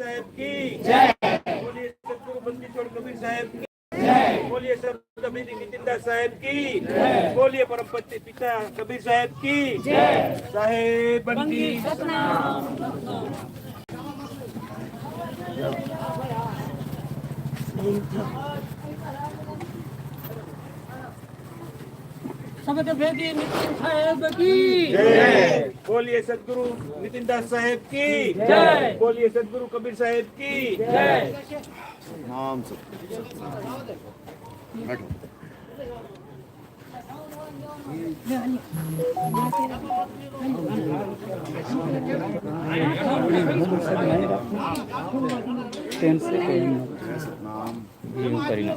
साहेब की जय। बोलिए सतगुरु बंदी छोड़ कबीर साहेब की जय। बोलिए संत बीदी नितिनदास साहेब की जय। बोलिए परम पूज्य पिता कबीर साहेब की जय। साहेब बंदी समत भेदी नितिन साहेब की जय। बोलिए सतगुरु नितिनदास साहेब की जय। बोलिए सतगुरु कबीर साहेब की जय। नाम से बैठो। नाम करीना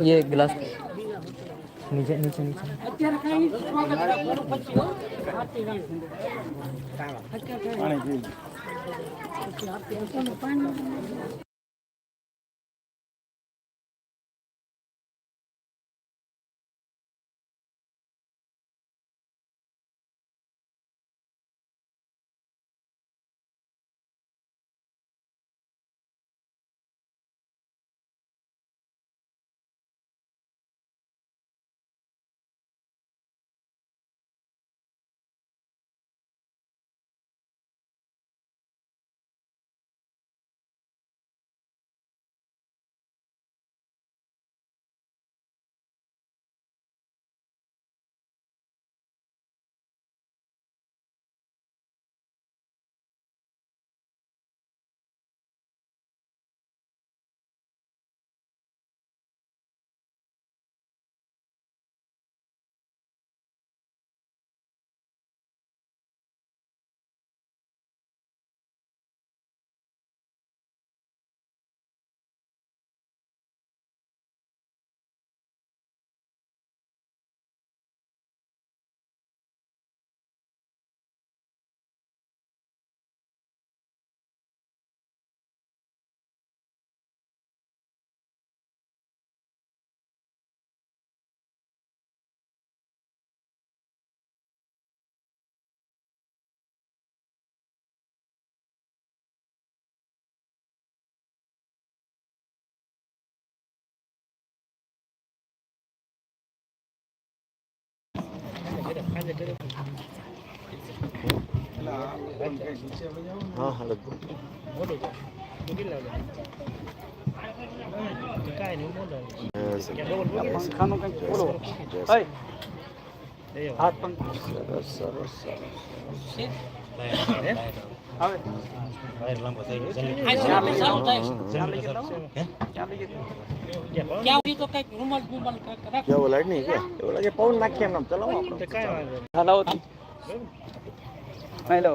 ये गिलास नीचे नीचे नीचे અત્યારે કઈ સ્વાગત રાખવાનું પછી હો આરતી રાણી પાણી हाँ हाँ लगभग હાથ પણ સરસ સરસ સરસ આવે ક્યાં તો કઈક રૂમાલ ગુમાલ રાખ क्या वो लाइट नहीं क्या वो लगे पवन नाखिए हम चलाओ હલાવો હેલો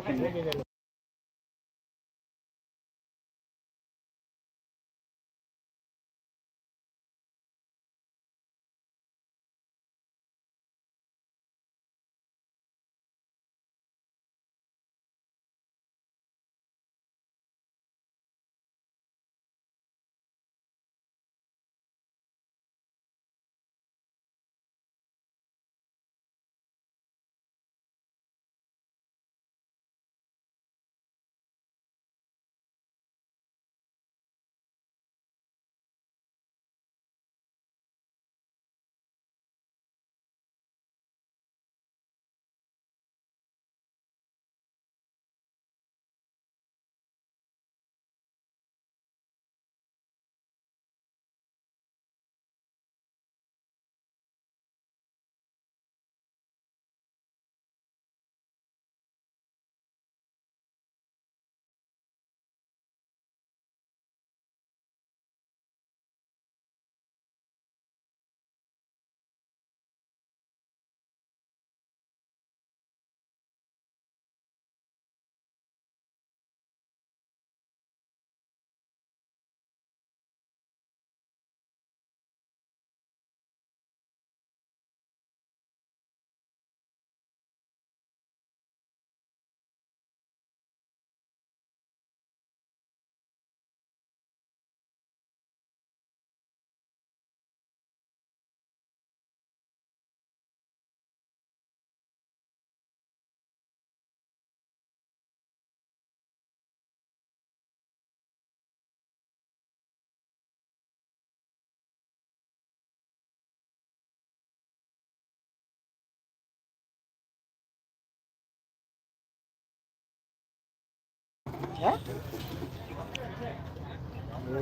હે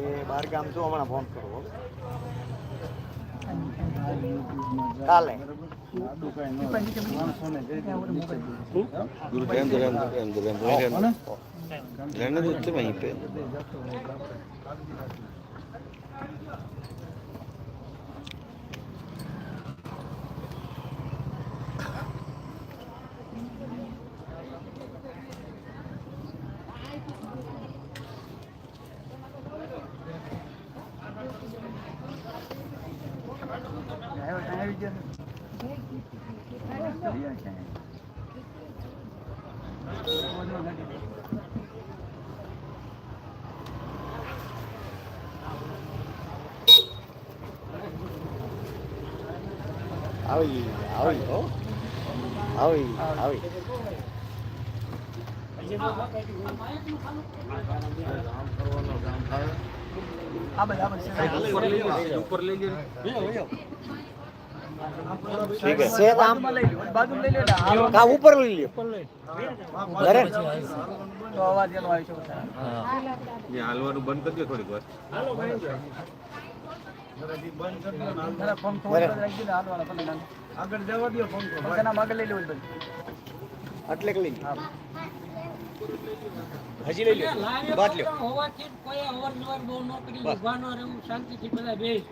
એ બાર ગામ છું હમણાં ફોન કરો કાલે रहने देते वहीं पे આવી આવી હો આવી આવી ठीक है सेब आम का ऊपर ले लियो अरे તો અવાજ એનો આવી છે બધા. ये हालવાનું બંધ કરી દો થોડીક વાર. જરા ફોન થોડો રાખી દે હાલવાળા તમે નામ. આગળ જવા દો ફોન કરો. બધાના આગળ લઈ લેવું બધું. એટલે લઈ હા. હજી લઈ લ્યો બાદ લ્યો હોવાથી કોઈ અવરજવર બહુ ન કરી ઉભાનો રહેવું શાંતિથી બધા બેસ.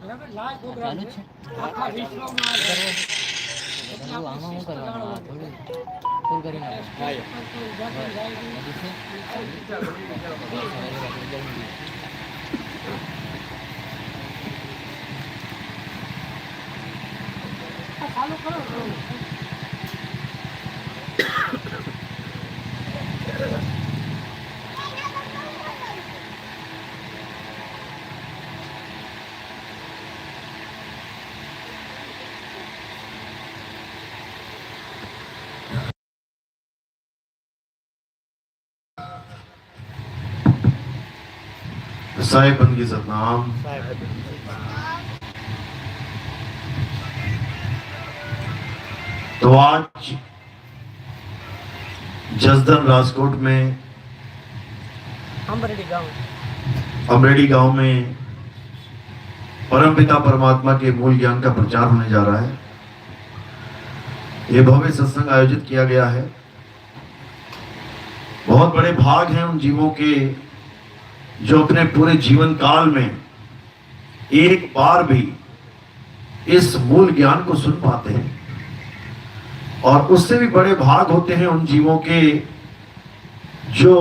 બરાબર લાજ પ્રોગ્રામ છે. આખા વિશ્વમાં આ આમાં શું કરવાનું આ થોડું ફૂલ કરી નાખો ચાલુ કરો. साहेब बंदगी सतनाम। तो आज जसदन राजकोट में अमरेडी गांव में परमपिता परमात्मा के मूल ज्ञान का प्रचार होने जा रहा है। ये भव्य सत्संग आयोजित किया गया है। बहुत बड़े भाग हैं उन जीवों के जो अपने पूरे जीवन काल में एक बार भी इस मूल ज्ञान को सुन पाते हैं, और उससे भी बड़े भाग होते हैं उन जीवों के जो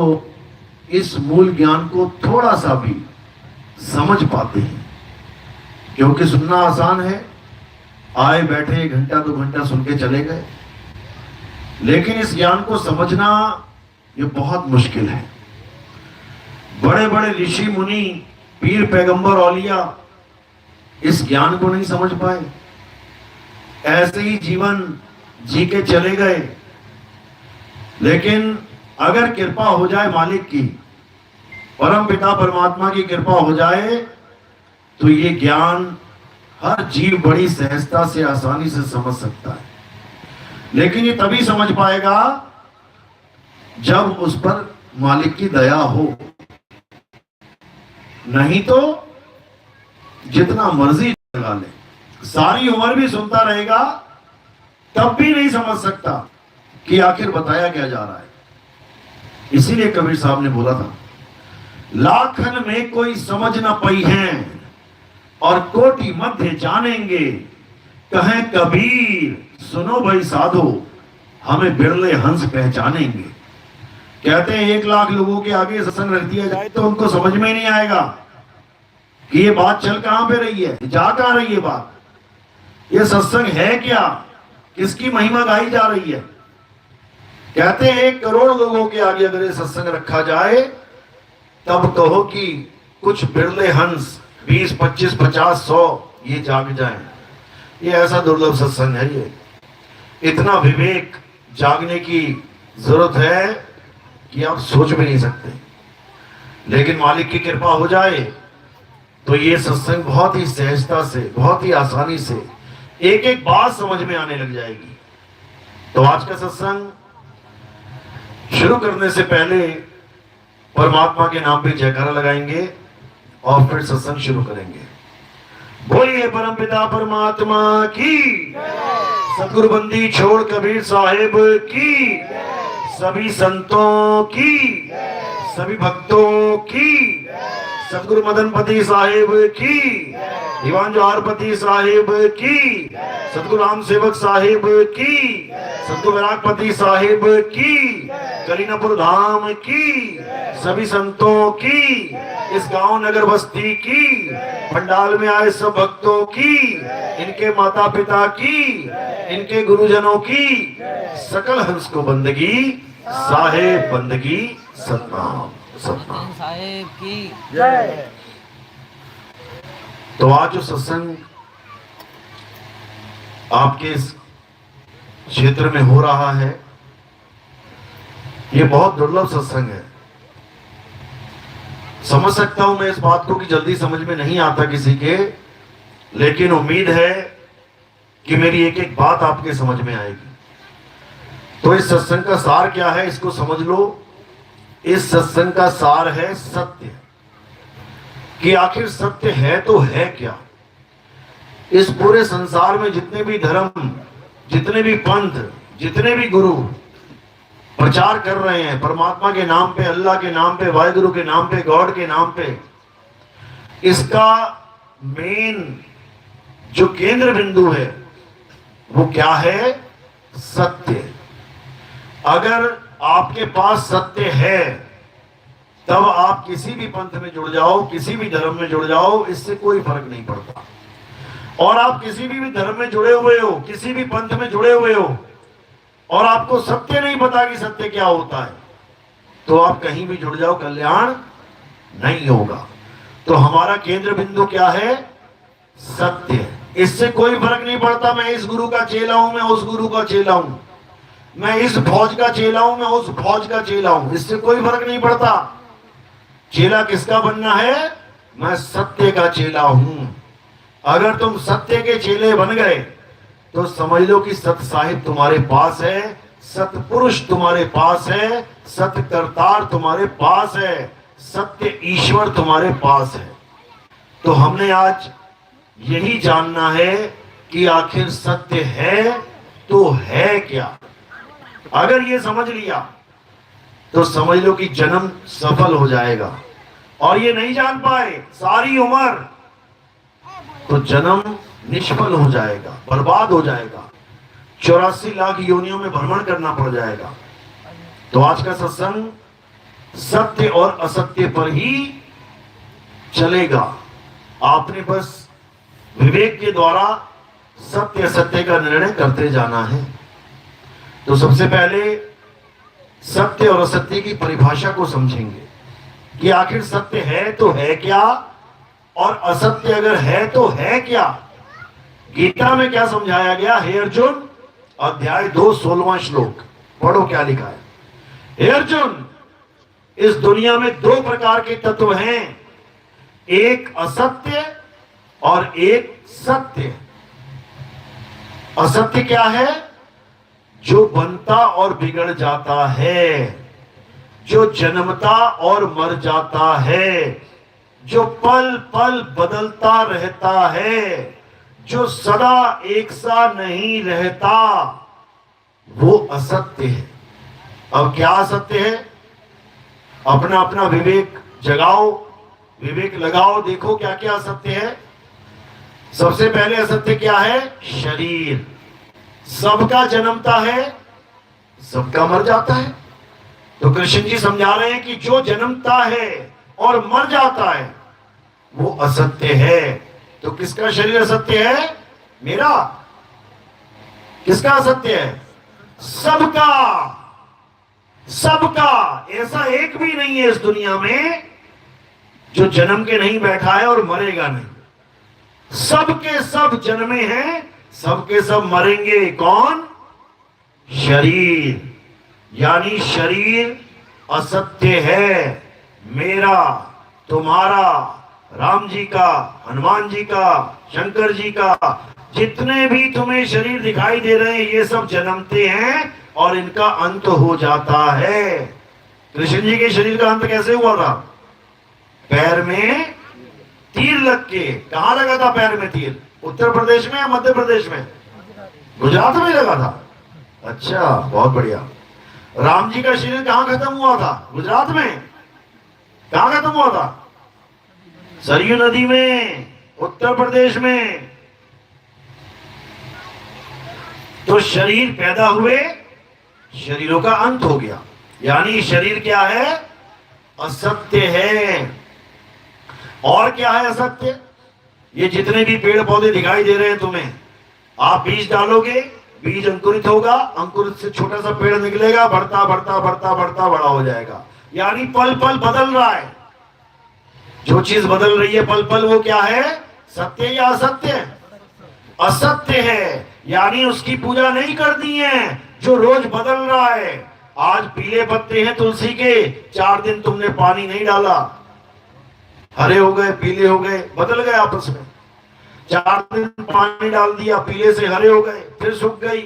इस मूल ज्ञान को थोड़ा सा भी समझ पाते हैं। क्योंकि सुनना आसान है, आए बैठे घंटा 2 घंटा सुन के चले गए, लेकिन इस ज्ञान को समझना ये बहुत मुश्किल है। बड़े बड़े ऋषि मुनि पीर पैगंबर औलिया इस ज्ञान को नहीं समझ पाए, ऐसे ही जीवन जी के चले गए। लेकिन अगर कृपा हो जाए मालिक की, परम पिता परमात्मा की कृपा हो जाए, तो ये ज्ञान हर जीव बड़ी सहजता से आसानी से समझ सकता है। लेकिन ये तभी समझ पाएगा जब उस पर मालिक की दया हो, नहीं तो जितना मर्जी लगा ले, सारी उम्र भी सुनता रहेगा, तब भी नहीं समझ सकता कि आखिर बताया क्या जा रहा है। इसीलिए कबीर साहब ने बोला था, लाखन में कोई समझ न पई है और कोटि मध्य जानेंगे, कहें कबीर सुनो भाई साधो, हमें बिरले हंस पहचानेंगे। कहते हैं 1 लाख लोगों के आगे सत्संग रख दिया जाए तो उनको समझ में नहीं आएगा कि ये बात चल कहां पे रही है, जा कहां रही है बात, ये सत्संग है क्या, किसकी महिमा गाई जा रही है। कहते हैं 1 करोड़ लोगों के आगे अगर ये सत्संग रखा जाए, तब कहो कि कुछ बिरले हंस 20, 25, 50, 100 ये जाग जाएं। ये ऐसा दुर्लभ सत्संग है। ये इतना विवेक जागने की जरूरत है कि आप सोच भी नहीं सकते। लेकिन मालिक की कृपा हो जाए तो ये सत्संग बहुत ही सहजता से, बहुत ही आसानी से एक एक बात समझ में आने लग जाएगी। तो आज का सत्संग शुरू करने से पहले परमात्मा के नाम पे जयकारा लगाएंगे और फिर सत्संग शुरू करेंगे। बोलिए परमपिता परमात्मा की, सतगुरु बंदी छोड़ कबीर साहिब की, सभी संतों की, सभी भक्तों की, सतगुरु मदनपति साहिब की, दीवान जवाहरपति साहिब की, सतगुरु राम सेवक साहिब की, सतगुरु वैरागपति साहिब की, करीनापुर धाम की, सभी संतों की, इस गांव नगर बस्ती की, पंडाल में आए सब भक्तों की, इनके माता पिता की, इनके गुरुजनों की, सकल हंस को बंदगी, साहेब बंदगी, सतनाम सतनाम साहेब की जय। तो आज जो सत्संग आपके इस क्षेत्र में हो रहा है, ये बहुत दुर्लभ सत्संग है। समझ सकता हूं मैं इस बात को कि जल्दी समझ में नहीं आता किसी के, लेकिन उम्मीद है कि मेरी एक एक बात आपके समझ में आएगी। तो इस सत्संग का सार क्या है, इसको समझ लो। इस सत्संग का सार है सत्य, कि आखिर सत्य है तो है क्या। इस पूरे संसार में जितने भी धर्म, जितने भी पंथ, जितने भी गुरु प्रचार कर रहे हैं परमात्मा के नाम पे, अल्लाह के नाम पे, वाहिगुरु के नाम पे, गॉड के नाम पे, इसका मेन जो केंद्र बिंदु है वो क्या है, सत्य। अगर आपके पास सत्य है तब आप किसी भी पंथ में जुड़ जाओ, किसी भी धर्म में जुड़ जाओ, इससे कोई फर्क नहीं पड़ता। और आप किसी भी धर्म में जुड़े हुए हो, किसी भी पंथ में जुड़े हुए हो, और आपको सत्य नहीं पता कि सत्य क्या होता है, तो आप कहीं भी जुड़ जाओ, कल्याण नहीं होगा। तो हमारा केंद्र बिंदु क्या है, सत्य। इससे कोई फर्क नहीं पड़ता मैं इस गुरु का चेला हूं, मैं उस गुरु का चेला हूं, मैं इस फौज का चेला हूं, मैं उस फौज का चेला हूं, इससे कोई फर्क नहीं पड़ता। चेला किसका बनना है, मैं सत्य का चेला हूं। अगर तुम सत्य के चेले बन गए तो समझ लो कि सत्य साहिब तुम्हारे पास है, सतपुरुष तुम्हारे पास है, सत्य करतार तुम्हारे पास है, सत्य ईश्वर तुम्हारे पास है। तो हमने आज यही जानना है कि आखिर सत्य है तो है क्या। अगर ये समझ लिया तो समझ लो कि जन्म सफल हो जाएगा। और ये नहीं जान पाए सारी उम्र तो जन्म निष्फल हो जाएगा, बर्बाद हो जाएगा, 84 लाख योनियों में भ्रमण करना पड़ जाएगा। तो आज का सत्संग सत्य और असत्य पर ही चलेगा। आपने बस विवेक के द्वारा सत्य असत्य का निर्णय करते जाना है। तो सबसे पहले सत्य और असत्य की परिभाषा को समझेंगे कि आखिर सत्य है तो है क्या, और असत्य अगर है तो है क्या। गीता में क्या समझाया गया, हे अर्जुन, अध्याय 2 16वां श्लोक पढ़ो क्या लिखा है। हे अर्जुन, इस दुनिया में 2 प्रकार के तत्व हैं, एक असत्य और एक सत्य। असत्य क्या है, जो बनता और बिगड़ जाता है, जो जन्मता और मर जाता है, जो पल पल बदलता रहता है, जो सदा एक सा नहीं रहता, वो असत्य है। अब क्या असत्य है, अपना अपना विवेक जगाओ, विवेक लगाओ, देखो क्या क्या असत्य है। सबसे पहले असत्य क्या है, शरीर। सबका जन्मता है, सबका मर जाता है। तो कृष्ण जी समझा रहे हैं कि जो जन्मता है और मर जाता है वो असत्य है। तो किसका शरीर असत्य है, मेरा। किसका असत्य है, सबका। सबका, ऐसा एक भी नहीं है इस दुनिया में जो जन्म के नहीं बैठा है और मरेगा नहीं। सबके सब जन्मे हैं, सबके सब मरेंगे। कौन, शरीर। यानी शरीर असत्य है, मेरा, तुम्हारा, राम जी का, हनुमान जी का, शंकर जी का, जितने भी तुम्हें शरीर दिखाई दे रहे हैं ये सब जन्मते हैं और इनका अंत हो जाता है। कृष्ण जी के शरीर का अंत कैसे हुआ था? पैर में तीर लग के। कहां लगा था पैर में तीर? उत्तर प्रदेश में या मध्य प्रदेश में? गुजरात में लगा था। अच्छा, बहुत बढ़िया। राम जी का शरीर कहां खत्म हुआ था? गुजरात में। कहां खत्म हुआ था? सरयू नदी में, उत्तर प्रदेश में। तो शरीर पैदा हुए, शरीरों का अंत हो गया। यानी शरीर क्या है? असत्य है। और क्या है असत्य? ये जितने भी पेड़ पौधे दिखाई दे रहे हैं तुम्हें, आप बीज डालोगे, बीज अंकुरित होगा, अंकुरित से छोटा सा पेड़ निकलेगा, बढ़ता बढ़ता बढ़ता बढ़ता बड़ा हो जाएगा। यानी पल पल बदल रहा है। जो चीज बदल रही है पल पल, वो क्या है? सत्य या असत्य? असत्य है। यानी उसकी पूजा नहीं करनी है जो रोज बदल रहा है। आज पीले पत्ते हैं तुलसी के, 4 दिन तुमने पानी नहीं डाला, हरे हो गए, पीले हो गए, बदल गए आपस में। 4 दिन पानी डाल दिया, पीले से हरे हो गए, फिर सूख गई,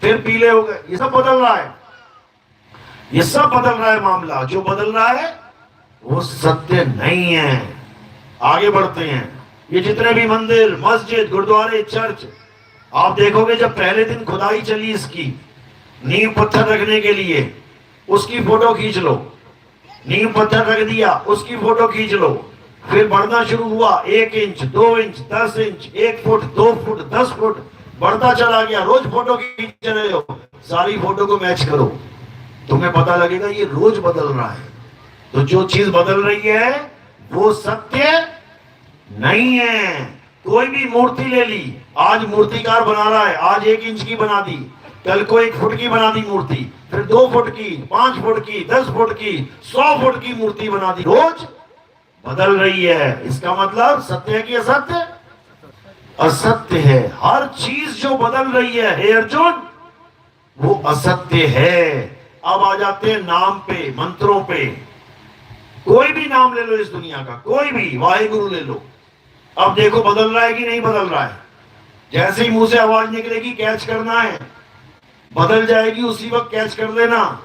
फिर पीले हो गए। ये सब बदल रहा है, ये सब बदल रहा है मामला। जो बदल रहा है वो सत्य नहीं है। आगे बढ़ते हैं। ये जितने भी मंदिर, मस्जिद, गुरुद्वारे, चर्च, आप देखोगे जब पहले दिन खुदाई चली इसकी, नींव पत्थर रखने के लिए, उसकी फोटो खींच लो। नींव पत्थर रख दिया, उसकी फोटो खींच लो। फिर बढ़ना शुरू हुआ, 1 inch, 2 inch, 10 inch, 1 foot, 2 foot, 10 foot बढ़ता चला गया। रोज फोटो खींच रहे हो, सारी फोटो को मैच करो, तुम्हें पता लगेगा ये रोज बदल रहा है। तो जो चीज बदल रही है वो सत्य नहीं है। कोई भी मूर्ति ले ली, आज मूर्तिकार बना रहा है, आज 1 इंच की बना दी, कल को 1 फुट की बना दी मूर्ति, फिर 2 फुट की, 5 फुट की, 10 फुट की, 100 फुट की मूर्ति बना दी। रोज बदल रही है। इसका मतलब सत्य है कि असत्य? असत्य है। हर चीज जो बदल रही है हे अर्जुन, वो असत्य है। अब आ जाते हैं नाम पे, मंत्रों पे। कोई भी नाम ले लो इस दुनिया का, कोई भी, वाहेगुरु ले लो। अब देखो बदल रहा है कि नहीं बदल रहा है? जैसे ही मुंह से आवाज निकलेगी कैच करना है, बदल जाएगी उसी वक्त कैच कर लेना।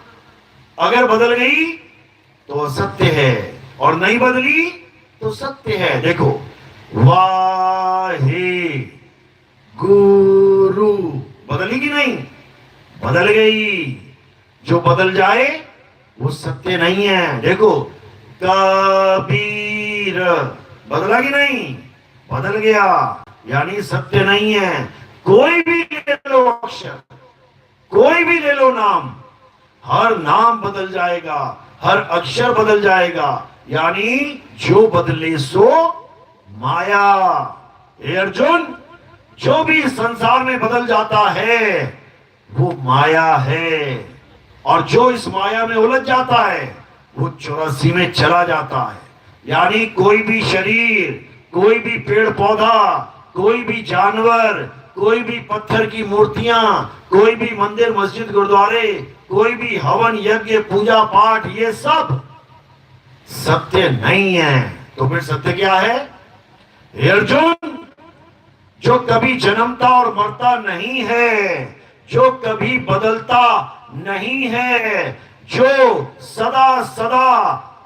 अगर बदल गई तो असत्य है, और नहीं बदली तो सत्य है। देखो, वाहे गुरु बदली कि नहीं? बदल गई। जो बदल जाए वो सत्य नहीं है। देखो, कबीर बदला कि नहीं? बदल गया, यानी सत्य नहीं है। कोई भी ले लो अक्षर, कोई भी ले लो नाम, हर नाम बदल जाएगा, हर अक्षर बदल जाएगा। यानी जो बदले सो माया। हे अर्जुन, जो भी संसार में बदल जाता है वो माया है, और जो इस माया में उलझ जाता है वो 84 में चला जाता है। यानी कोई भी शरीर, कोई भी पेड़ पौधा, कोई भी जानवर, कोई भी पत्थर की मूर्तियां, कोई भी मंदिर, मस्जिद, गुरुद्वारे, कोई भी हवन, यज्ञ, पूजा पाठ, ये सब सत्य नहीं है। तो फिर सत्य क्या है? हे अर्जुन, जो कभी जन्मता और मरता नहीं है, जो कभी बदलता नहीं है, जो सदा सदा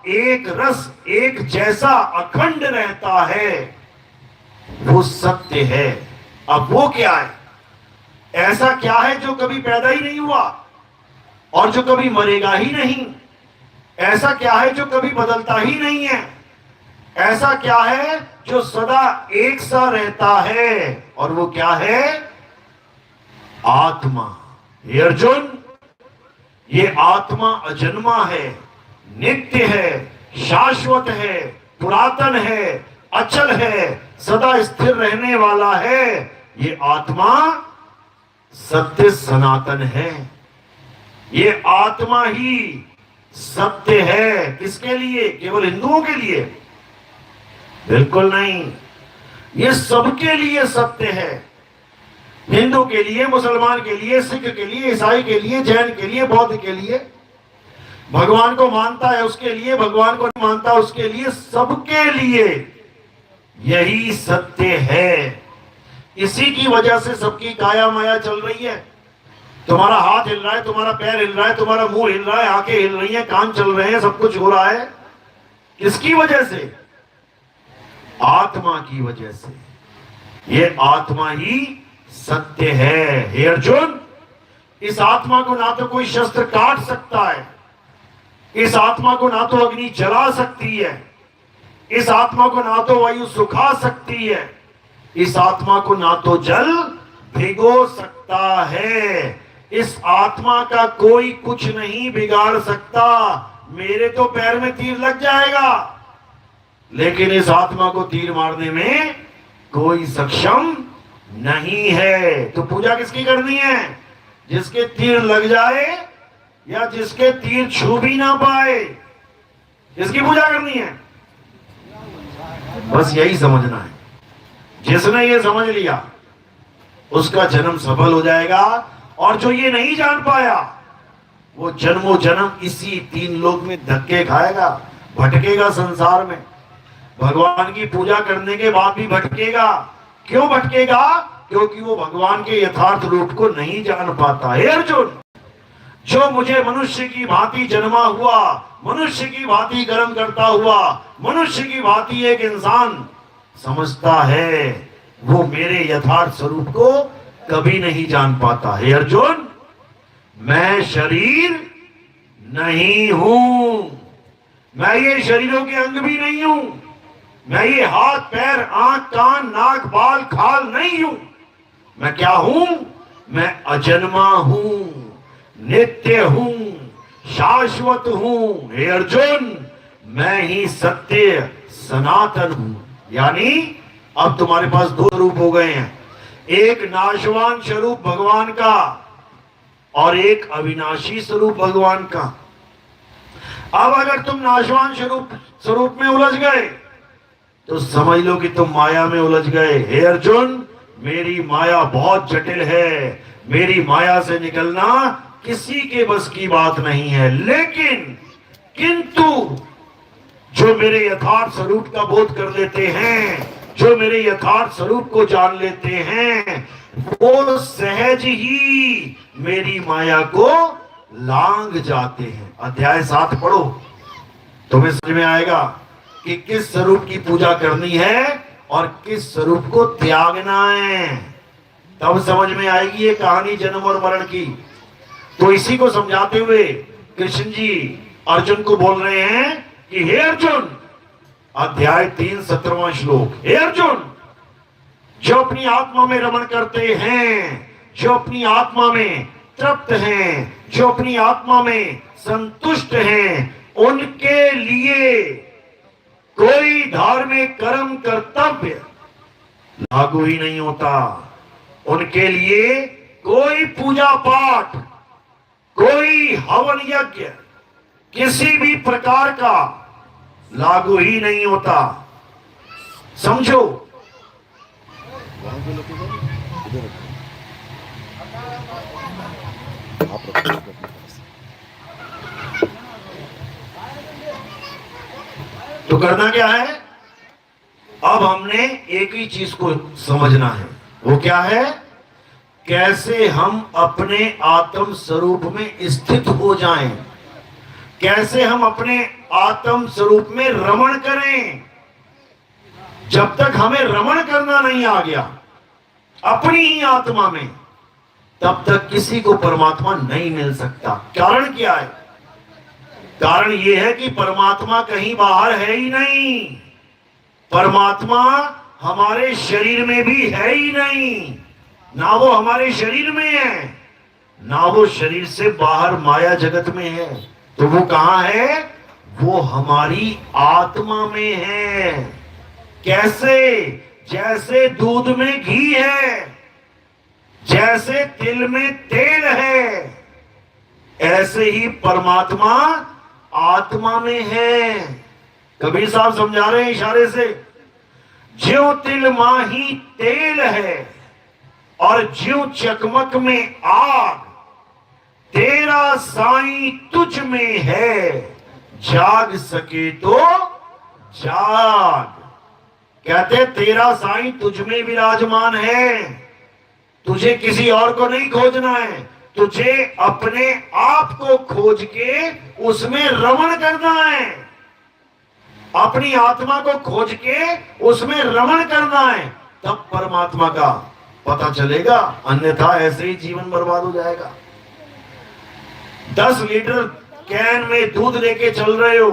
एक रस, एक जैसा अखंड रहता है, वो सत्य है। अब वो क्या है? ऐसा क्या है जो कभी पैदा ही नहीं हुआ और जो कभी मरेगा ही नहीं? ऐसा क्या है जो कभी बदलता ही नहीं है? ऐसा क्या है जो सदा एक सा रहता है? और वो क्या है? आत्मा। हे अर्जुन, ये आत्मा अजन्मा है, नित्य है, शाश्वत है, पुरातन है, अचल है, सदा स्थिर रहने वाला है। ये आत्मा सत्य सनातन है। ये आत्मा ही सत्य है। किसके लिए? केवल हिंदुओं के लिए? बिल्कुल नहीं, ये सबके लिए सत्य है। हिंदू के लिए, मुसलमान के लिए, सिख के लिए, ईसाई के लिए, जैन के लिए, बौद्ध के लिए, भगवान को मानता है उसके लिए, भगवान को नहीं मानता उसके लिए, सबके लिए यही सत्य है। इसी की वजह से सबकी काया माया चल रही है। तुम्हारा हाथ हिल रहा है, तुम्हारा पैर हिल रहा है, तुम्हारा मुंह हिल रहा है, आंखें हिल रही हैं, कान चल रहे हैं, सब कुछ हो रहा है। किसकी वजह से? आत्मा की वजह से। ये आत्मा ही सत्य है। हे अर्जुन, इस आत्मा को ना तो कोई शस्त्र काट सकता है, इस आत्मा को ना तो अग्नि जला सकती है, इस आत्मा को ना तो वायु सुखा सकती है, इस आत्मा को ना तो जल भिगो सकता है। इस आत्मा का कोई कुछ नहीं बिगाड़ सकता। मेरे तो पैर में तीर लग जाएगा, लेकिन इस आत्मा को तीर मारने में कोई सक्षम नहीं है। तो पूजा किसकी करनी है? जिसके तीर लग जाए या जिसके तीर छू भी ना पाए, इसकी पूजा करनी है। बस यही समझना है। जिसने ये समझ लिया उसका जन्म सफल हो जाएगा, और जो ये नहीं जान पाया वो जन्मों जन्म इसी तीन लोक में धक्के खाएगा, भटकेगा संसार में। भगवान की पूजा करने के बाद भी भटकेगा। क्यों भटकेगा? क्योंकि वो भगवान के यथार्थ रूप को नहीं जान पाता। हे अर्जुन, जो मुझे मनुष्य की भांति जन्मा हुआ, मनुष्य की भांति कर्म करता हुआ, मनुष्य की भांति एक इंसान समझता है, वो मेरे यथार्थ स्वरूप को कभी नहीं जान पाता। हे अर्जुन, मैं शरीर नहीं हूं, मैं ये शरीरों के अंग भी नहीं हूं, मैं ये हाथ पैर आंख कान नाक बाल खाल नहीं हूं। मैं क्या हूं? मैं अजन्मा हूं, नित्य हूं, शाश्वत हूं। हे अर्जुन, मैं ही सत्य सनातन हूं। यानी अब तुम्हारे पास दो रूप हो गए हैं, एक नाशवान स्वरूप भगवान का और एक अविनाशी स्वरूप भगवान का। अब अगर तुम नाशवान स्वरूप में उलझ गए तो समझ लो कि तुम माया में उलझ गए। हे अर्जुन, मेरी माया बहुत जटिल है, मेरी माया से निकलना किसी के बस की बात नहीं है। लेकिन किंतु जो मेरे यथार्थ स्वरूप का बोध कर लेते हैं, जो मेरे यथार्थ स्वरूप को जान लेते हैं, वो सहज ही मेरी माया को लांग जाते हैं। अध्याय 7 पढ़ो, तुम्हें समझ में आएगा कि किस स्वरूप की पूजा करनी है और किस स्वरूप को त्यागना है। तब समझ में आएगी ये कहानी जन्म और मरण की। तो इसी को समझाते हुए कृष्ण जी अर्जुन को बोल रहे हैं कि हे अर्जुन, अध्याय 3 17वां श्लोक, हे अर्जुन, जो अपनी आत्मा में रमण करते हैं, जो अपनी आत्मा में तृप्त हैं, जो अपनी आत्मा में संतुष्ट हैं, उनके लिए कोई धार्मिक कर्म कर्तव्य लागू ही नहीं होता। उनके लिए कोई पूजा पाठ, कोई हवन यज्ञ किसी भी प्रकार का लागू ही नहीं होता। समझो, तो करना क्या है? अब हमने एक ही चीज को समझना है। वो क्या है? कैसे हम अपने आत्म स्वरूप में स्थित हो जाएं, कैसे हम अपने आत्म स्वरूप में रमण करें। जब तक हमें रमण करना नहीं आ गया अपनी ही आत्मा में, तब तक किसी को परमात्मा नहीं मिल सकता। कारण क्या है? कारण यह है कि परमात्मा कहीं बाहर है ही नहीं। परमात्मा हमारे शरीर में भी है ही नहीं। ना वो हमारे शरीर में है, ना वो शरीर से बाहर माया जगत में है। तो वो कहां है? वो हमारी आत्मा में है। कैसे? जैसे दूध में घी है, जैसे तिल में तेल है, ऐसे ही परमात्मा आत्मा में है। कबीर साहब समझा रहे हैं इशारे से, ज्यों तिल माही तेल है और ज्यों चकमक में आग, तेरा साईं तुझ में है, जाग सके तो जाग। कहते तेरा साईं तुझ में विराजमान है, तुझे किसी और को नहीं खोजना है, तुझे अपने आप को खोज के उसमें रमण करना है, अपनी आत्मा को खोज के उसमें रमण करना है, तब परमात्मा का पता चलेगा, अन्यथा ऐसे ही जीवन बर्बाद हो जाएगा। 10 लीटर कैन में दूध लेके चल रहे हो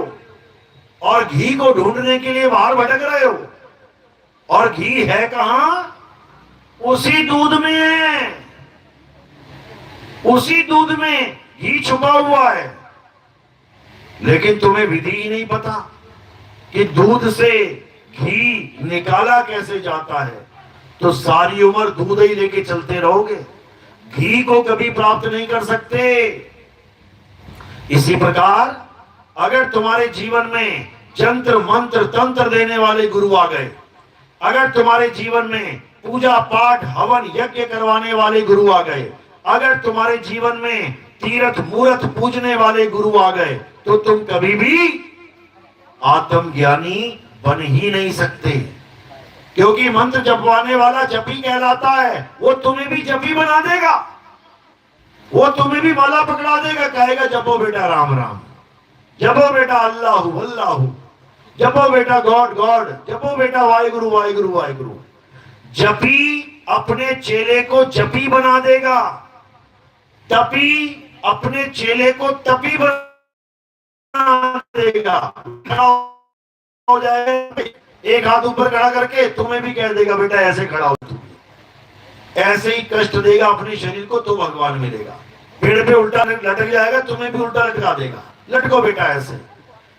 और घी को ढूंढने के लिए बाहर भटक रहे हो, और घी है कहां? उसी दूध में है, उसी दूध में घी छुपा हुआ है। लेकिन तुम्हें विधि ही नहीं पता कि दूध से घी निकाला कैसे जाता है, तो सारी उम्र दूध ही लेके चलते रहोगे, घी को कभी प्राप्त नहीं कर सकते। इसी प्रकार अगर तुम्हारे जीवन में जंत्र मंत्र तंत्र देने वाले गुरु आ गए, अगर तुम्हारे जीवन में पूजा पाठ हवन यज्ञ करवाने वाले गुरु आ गए, अगर तुम्हारे जीवन में तीर्थ मूर्त पूजने वाले गुरु आ गए, तो तुम कभी भी आत्मज्ञानी बन ही नहीं सकते। क्योंकि मंत्र जपवाने वाला जपी कहलाता है, वो तुम्हें भी जपी बना देगा, वो तुम्हें भी माला पकड़ा देगा, कहेगा जपो बेटा राम राम, जपो बेटा अल्लाह अल्लाह, जपो बेटा गॉड गॉड, जपो बेटा वाहिगुरु वाहिगुरु वाहिगुरु। जपी अपने चेले को जपी बना देगा, तपी अपने चेले को तपी बना देगा। खड़ा हो जाएगा, एक हाथ ऊपर खड़ा करके तुम्हें भी कह देगा बेटा ऐसे खड़ा हो, तू ऐसे ही कष्ट देगा अपने शरीर को तो भगवान मिलेगा। पेड़ पे उल्टा लटक जाएगा, तुम्हें भी उल्टा लटका देगा, लटको बेटा ऐसे।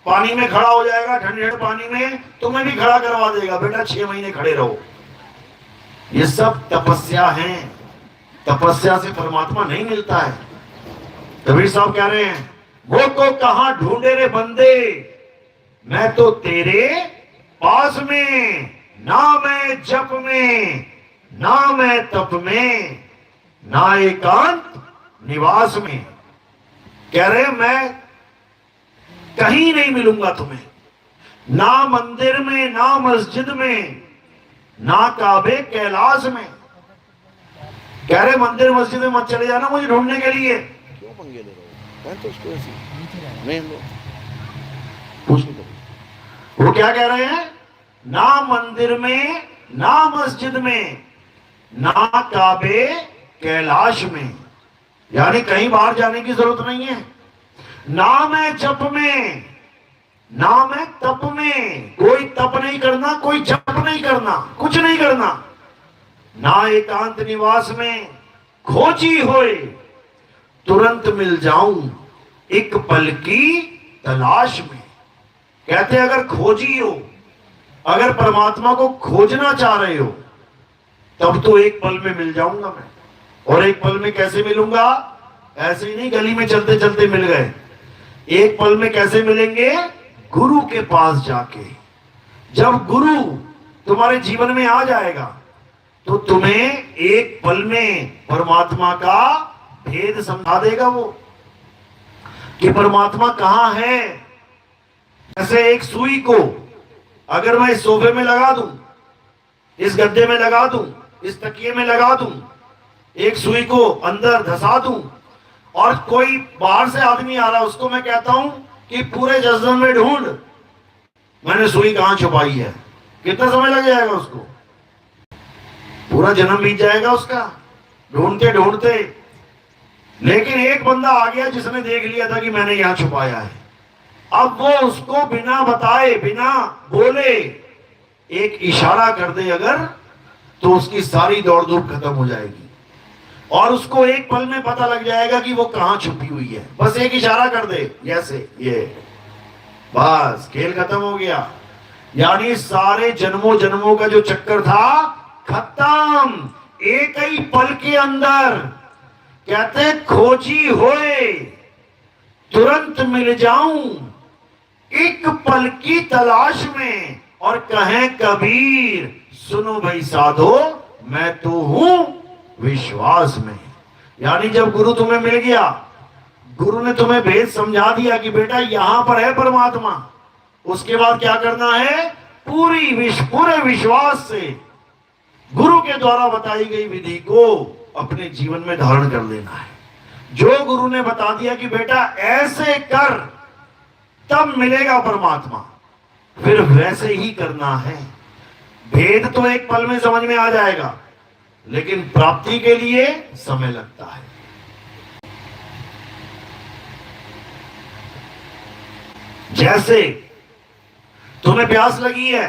पानी में खड़ा हो जाएगा, ठंडे पानी में, तुम्हें भी खड़ा करवा देगा, बेटा 6 महीने खड़े रहो। ये सब तपस्या है, तपस्या से परमात्मा नहीं मिलता है। कबीर साहब कह रहे हैं, वो को कहां ढूंढे रे बंदे, मैं तो तेरे पास में, ना मैं जप में, ना मैं तप में, ना एकांत निवास में। कह रहे मैं कहीं नहीं मिलूंगा तुम्हें, ना मंदिर में, ना मस्जिद में, ना काबे कैलाश में। कह रहे मंदिर मस्जिद में मत चले जाना मुझे ढूंढने के लिए। क्यों पंगे ले रहे हो? तो उसको ऐसी नहीं लो, पूछ लो। वो क्या कह रहे हैं? ना मंदिर में, ना मस्जिद में, ना काबे कैलाश में, यानी कहीं बाहर जाने की जरूरत नहीं है। ना मैं जप में, ना मैं तप में, कोई तप नहीं करना, कोई जप नहीं करना, कुछ नहीं करना। ना एकांत निवास में, खोजी होए तुरंत मिल जाऊं एक पल की तलाश में। कहते अगर खोजी हो, अगर परमात्मा को खोजना चाह रहे हो, तब तो एक पल में मिल जाऊंगा मैं। और एक पल में कैसे मिलूंगा? ऐसे ही नहीं गली में चलते चलते मिल गए। एक पल में कैसे मिलेंगे? गुरु के पास जाके। जब गुरु तुम्हारे जीवन में आ जाएगा तो तुम्हें एक पल में परमात्मा का भेद समझा देगा वो, कि परमात्मा कहां है। जैसे एक सुई को अगर मैं इस सोफे में लगा दूं, इस गद्दे में लगा दूं, इस तकिए में लगा दूं, एक सुई को अंदर धसा दूं, और कोई बाहर से आदमी आ रहा है, उसको मैं कहता हूं कि पूरे जज्बे में ढूंढ मैंने सुई कहां छुपाई है, कितना समय लग जाएगा उसको? पूरा जन्म बीत जाएगा उसका ढूंढते ढूंढते। लेकिन एक बंदा आ गया जिसने देख लिया था कि मैंने यहां छुपाया है, अब वो उसको बिना बताए, बिना बोले एक इशारा कर दे अगर, तो उसकी सारी दौड़ धूप खत्म हो जाएगी और उसको एक पल में पता लग जाएगा कि वो कहां छुपी हुई है। बस एक इशारा कर दे जैसे ये, बस खेल खत्म हो गया। यानी सारे जन्मों जन्मों का जो चक्कर था खत्म एक ही पल के अंदर। कहते खोजी होए तुरंत मिल जाऊं एक पल की तलाश में। और कहें कबीर सुनो भाई साधो मैं तो हूं विश्वास में। यानी जब गुरु तुम्हें मिल गया, गुरु ने तुम्हें भेद समझा दिया कि बेटा यहां पर है परमात्मा, उसके बाद क्या करना है? पूरे विश्वास से गुरु के द्वारा बताई गई विधि को अपने जीवन में धारण कर लेना है। जो गुरु ने बता दिया कि बेटा ऐसे कर तब मिलेगा परमात्मा, फिर वैसे ही करना है। भेद तो एक पल में समझ में आ जाएगा, लेकिन प्राप्ति के लिए समय लगता है। जैसे तुम्हें प्यास लगी है,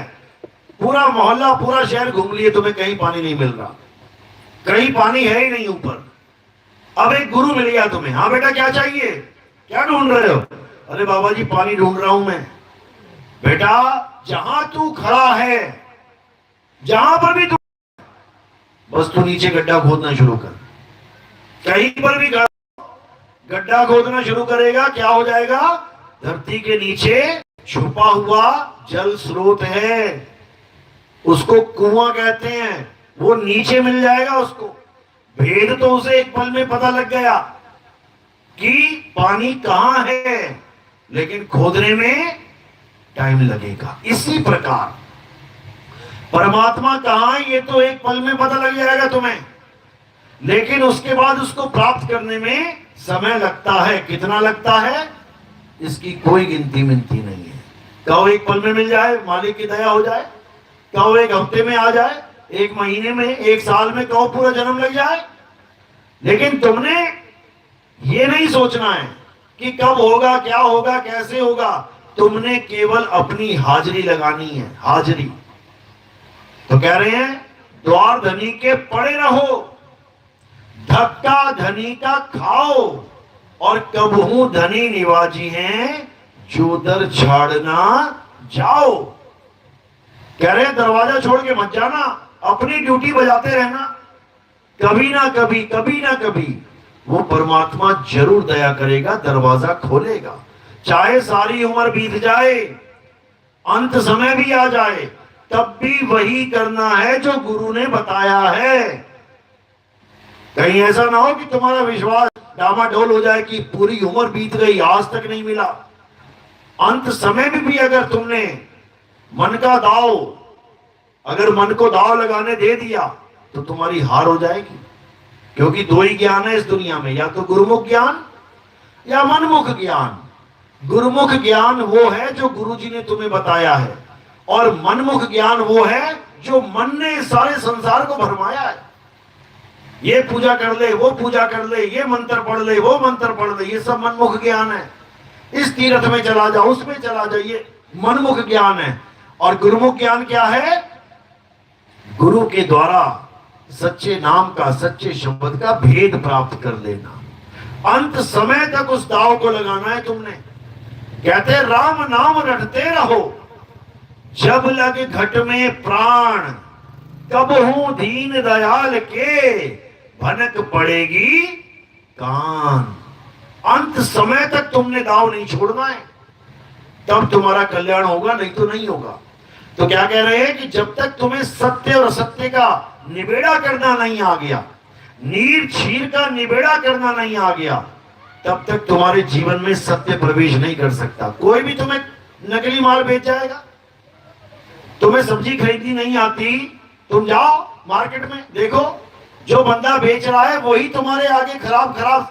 पूरा मोहल्ला पूरा शहर घूम लिए, तुम्हें कहीं पानी नहीं मिल रहा, कहीं पानी है ही नहीं ऊपर। अब एक गुरु मिल गया तुम्हें, हाँ बेटा क्या चाहिए, क्या ढूंढ रहे हो? अरे बाबा जी पानी ढूंढ रहा हूं मैं। बेटा जहां तू खड़ा है, जहां पर भी तू, बस तू नीचे गड्ढा खोदना शुरू कर। कहीं पर भी गड्ढा खोदना शुरू करेगा, क्या हो जाएगा? धरती के नीचे छुपा हुआ जल स्रोत है, उसको कुआं कहते हैं, वो नीचे मिल जाएगा उसको। भेद तो उसे एक पल में पता लग गया कि पानी कहां है, लेकिन खोदने में टाइम लगेगा। इसी प्रकार परमात्मा कहां है ये तो एक पल में पता लग जाएगा तुम्हें, लेकिन उसके बाद उसको प्राप्त करने में समय लगता है। कितना लगता है इसकी कोई गिनती मिनती नहीं है। कहो एक पल में मिल जाए, मालिक की दया हो जाए, कहो एक हफ्ते में आ जाए, एक महीने में, एक साल में, कहो पूरा जन्म लग जाए, लेकिन तुमने ये नहीं सोचना है कि कब होगा, क्या होगा, कैसे होगा। तुमने केवल अपनी हाजिरी लगानी है, हाजिरी। तो कह रहे हैं द्वार धनी के पड़े रहो, धक्का धनी का खाओ, और कबहू धनी निवाजी हैं जो दर छाड़ना जाओ। कह रहे हैं दरवाजा छोड़ के मत जाना, अपनी ड्यूटी बजाते रहना। कभी ना कभी, कभी ना कभी वो परमात्मा जरूर दया करेगा, दरवाजा खोलेगा। चाहे सारी उम्र बीत जाए, अंत समय भी आ जाए, तब भी वही करना है जो गुरु ने बताया है। कहीं ऐसा ना हो कि तुम्हारा विश्वास डामाडोल हो जाए कि पूरी उम्र बीत गई, आज तक नहीं मिला। अंत समय में भी अगर तुमने मन का दाव, अगर मन को दाव लगाने दे दिया तो तुम्हारी हार हो जाएगी। क्योंकि दो ही ज्ञान है इस दुनिया में, या तो गुरुमुख ज्ञान या मनमुख ज्ञान। गुरुमुख ज्ञान वो है जो गुरुजी ने तुम्हें बताया है, और मनमुख ज्ञान वो है जो मन ने सारे संसार को भरमाया है। ये पूजा कर ले, वो पूजा कर ले, ये मंत्र पढ़ ले, वो मंत्र पढ़ ले, ये सब मनमुख ज्ञान है। इस तीर्थ में चला जा, उसमें चला जा, ये मनमुख ज्ञान है। और गुरुमुख ज्ञान क्या है? गुरु के द्वारा सच्चे नाम का, सच्चे शब्द का भेद प्राप्त कर लेना। अंत समय तक उस दाव को लगाना है तुमने। कहते राम नाम रटते रहो, जब लग घट में प्राण, कब हूं दीन दयाल के, भनक पड़ेगी कान। अंत समय तक तुमने दाव नहीं छोड़ना है, तब तुम्हारा कल्याण होगा, नहीं तो नहीं होगा। तो क्या कह रहे हैं कि जब तक तुम्हें सत्य और असत्य का निबेड़ा करना नहीं आ गया, नीर छीर का निबेड़ा करना नहीं आ गया, तब तक तुम्हारे जीवन में सत्य प्रवेश नहीं कर सकता। कोई भी तुम्हें नकली माल बेच जाएगा। तुम्हें सब्जी खरीदनी नहीं आती, तुम जाओ मार्केट में, देखो जो बंदा बेच रहा है वही तुम्हारे आगे खराब खराब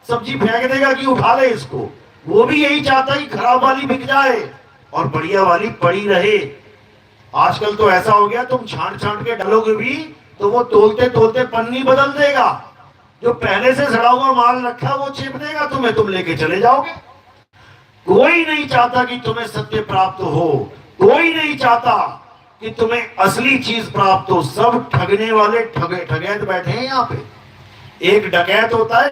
सब्जी फेंक देगा कि उठा ले इसको। वो भी यही चाहता है कि खराब वाली बिक जाए और बढ़िया वाली पड़ी रहे। आजकल तो ऐसा हो गया, तुम छांट छांट के डालोगे भी तो वो तोलते तोलते पन्नी बदल देगा। जो पहले से सड़ा हुआ माल रखा वो चेप देगा तुम्हें, तुम लेके चले जाओगे। कोई नहीं चाहता कि तुम्हें सत्य प्राप्त हो, कोई नहीं चाहता कि तुम्हें असली चीज प्राप्त हो। सब ठगने वाले ठगैत बैठे हैं यहाँ पे। एक डकैत होता है,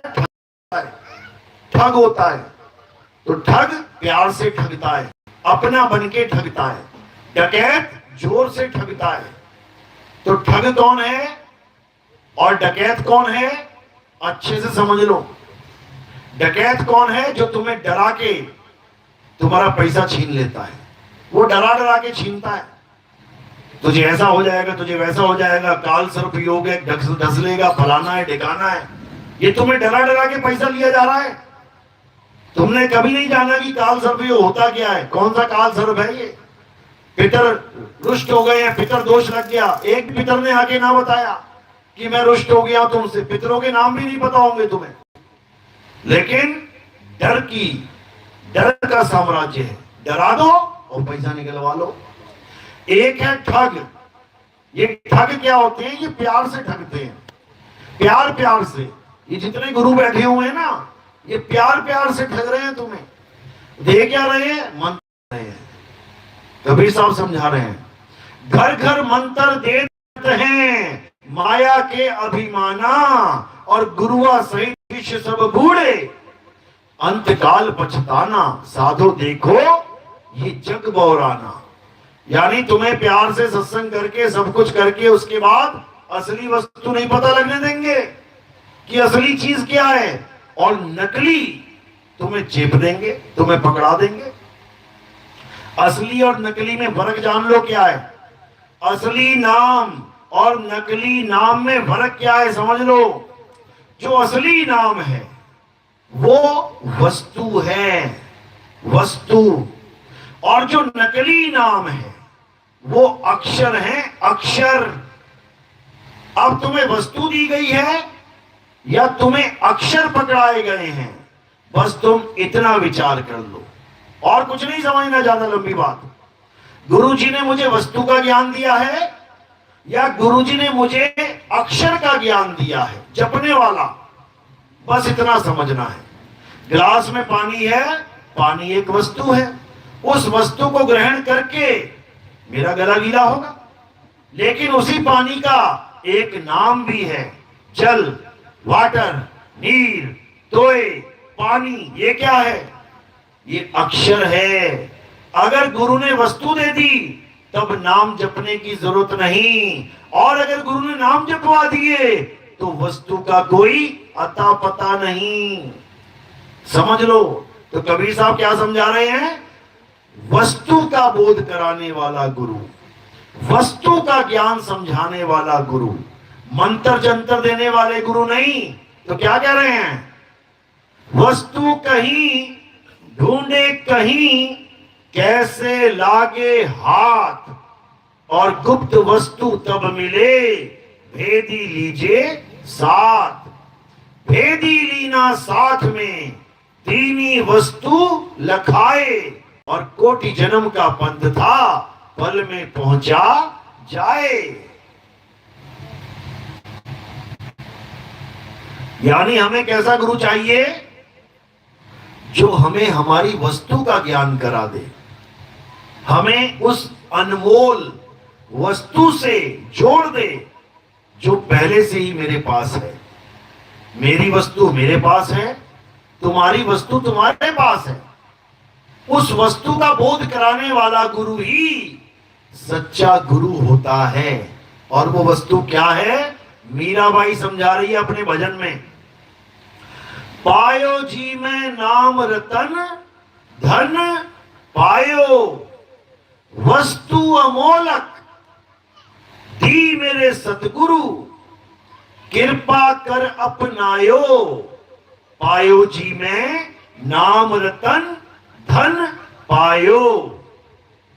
ठग होता है। तो ठग प्यार से ठगता है, अपना बन के ठगता है। डकैत जोर से ठगता है। तो ठग कौन है और डकैत कौन है, अच्छे से समझ लो। डकैत कौन है? जो तुम्हें डरा के तुम्हारा पैसा छीन लेता है। वो डरा डरा के छीनता है, तुझे ऐसा हो जाएगा, तुझे वैसा हो जाएगा, काल सर्प योग है, ढस लेगा, फलाना है, ढिकाना है। ये तुम्हें डरा डरा के पैसा लिया जा रहा है। तुमने कभी नहीं जाना कि काल सर्प योग होता क्या है, कौन सा काल सर्प है ये। पितर रुष्ट हो गए हैं, पितर दोष लग गया। एक पितर ने आके ना बताया कि मैं रुष्ट हो गया तुमसे। पितरों के नाम भी नहीं पता होंगे तुम्हें। लेकिन डर का साम्राज्य है। डरा दो और पैसा निकलवा लो। एक है ठग। ये ठग क्या होते हैं? ये प्यार से ठगते हैं, प्यार से। ये जितने गुरु बैठे हुए हैं ना, ये प्यार से ठग रहे हैं तुम्हें। दे क्या रहे हैं? मंत्र रहे हैं। कबीर साहब समझा रहे हैं, घर घर मंत्र देते हैं, माया के अभिमाना, और गुरुआ सहित शिष्य सब बूढ़े, अंतकाल पछताना, साधो देखो ये जग बौराना। यानी तुम्हें प्यार से सत्संग करके सब कुछ करके उसके बाद असली वस्तु नहीं पता लगने देंगे कि असली चीज क्या है, और नकली तुम्हें चेप देंगे, तुम्हें पकड़ा देंगे। असली और नकली में फर्क जान लो क्या है। असली नाम और नकली नाम में फर्क क्या है समझ लो। जो असली नाम है वो वस्तु है, वस्तु, और जो नकली नाम है वो अक्षर है, अक्षर। अब तुम्हें वस्तु दी गई है या तुम्हें अक्षर पकड़ाए गए हैं, बस तुम इतना विचार कर लो, और कुछ नहीं समझना, ज्यादा लंबी बात। गुरुजी ने मुझे वस्तु का ज्ञान दिया है या गुरुजी ने मुझे अक्षर का ज्ञान दिया है, जपने वाला, बस इतना समझना है। गिलास में पानी है, पानी एक वस्तु है, उस वस्तु को ग्रहण करके मेरा गला गीला होगा, लेकिन उसी पानी का एक नाम भी है, जल, वाटर, नीर, तोय, पानी। ये क्या है? ये अक्षर है। अगर गुरु ने वस्तु दे दी तब नाम जपने की जरूरत नहीं, और अगर गुरु ने नाम जपवा दिए तो वस्तु का कोई अता पता नहीं। समझ लो। तो कबीर साहब क्या समझा रहे हैं? वस्तु का बोध कराने वाला गुरु, वस्तु का ज्ञान समझाने वाला गुरु, मंत्र जंतर देने वाले गुरु नहीं। तो क्या कह रहे हैं? वस्तु कहीं ढूंढे कहीं, कैसे लागे हाथ, और गुप्त वस्तु तब मिले, भेदी लीजे साथ। भेदी लीना साथ में, दीनी वस्तु लखाए, और कोटि जन्म का पंथ था, पल में पहुंचा जाए। यानी हमें कैसा गुरु चाहिए? जो हमें हमारी वस्तु का ज्ञान करा दे, हमें उस अनमोल वस्तु से जोड़ दे जो पहले से ही मेरे पास है। मेरी वस्तु मेरे पास है, तुम्हारी वस्तु तुम्हारे पास है। उस वस्तु का बोध कराने वाला गुरु ही सच्चा गुरु होता है। और वो वस्तु क्या है? मीराबाई समझा रही है अपने भजन में, पायो जी में नाम रतन, धन पायो, वस्तु अमोलक, दी मेरे सतगुरु, कृपा कर अपनायो। पायो जी में नाम रतन, धन पायो।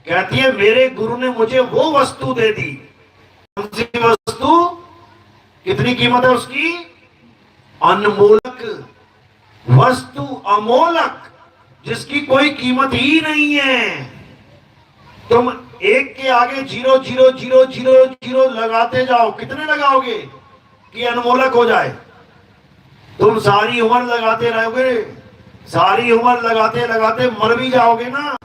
कहती है मेरे गुरु ने मुझे वो वस्तु दे दी। कौन सी वस्तु? कितनी कीमत है उसकी? अनमोलक वस्तु, अमोलक, जिसकी कोई कीमत ही नहीं है। तुम एक के आगे 0 0 0 0 0 लगाते जाओ, कितने लगाओगे कि अनमोलक हो जाए? तुम सारी उम्र लगाते रहोगे, सारी उम्र लगाते लगाते मर भी जाओगे ना,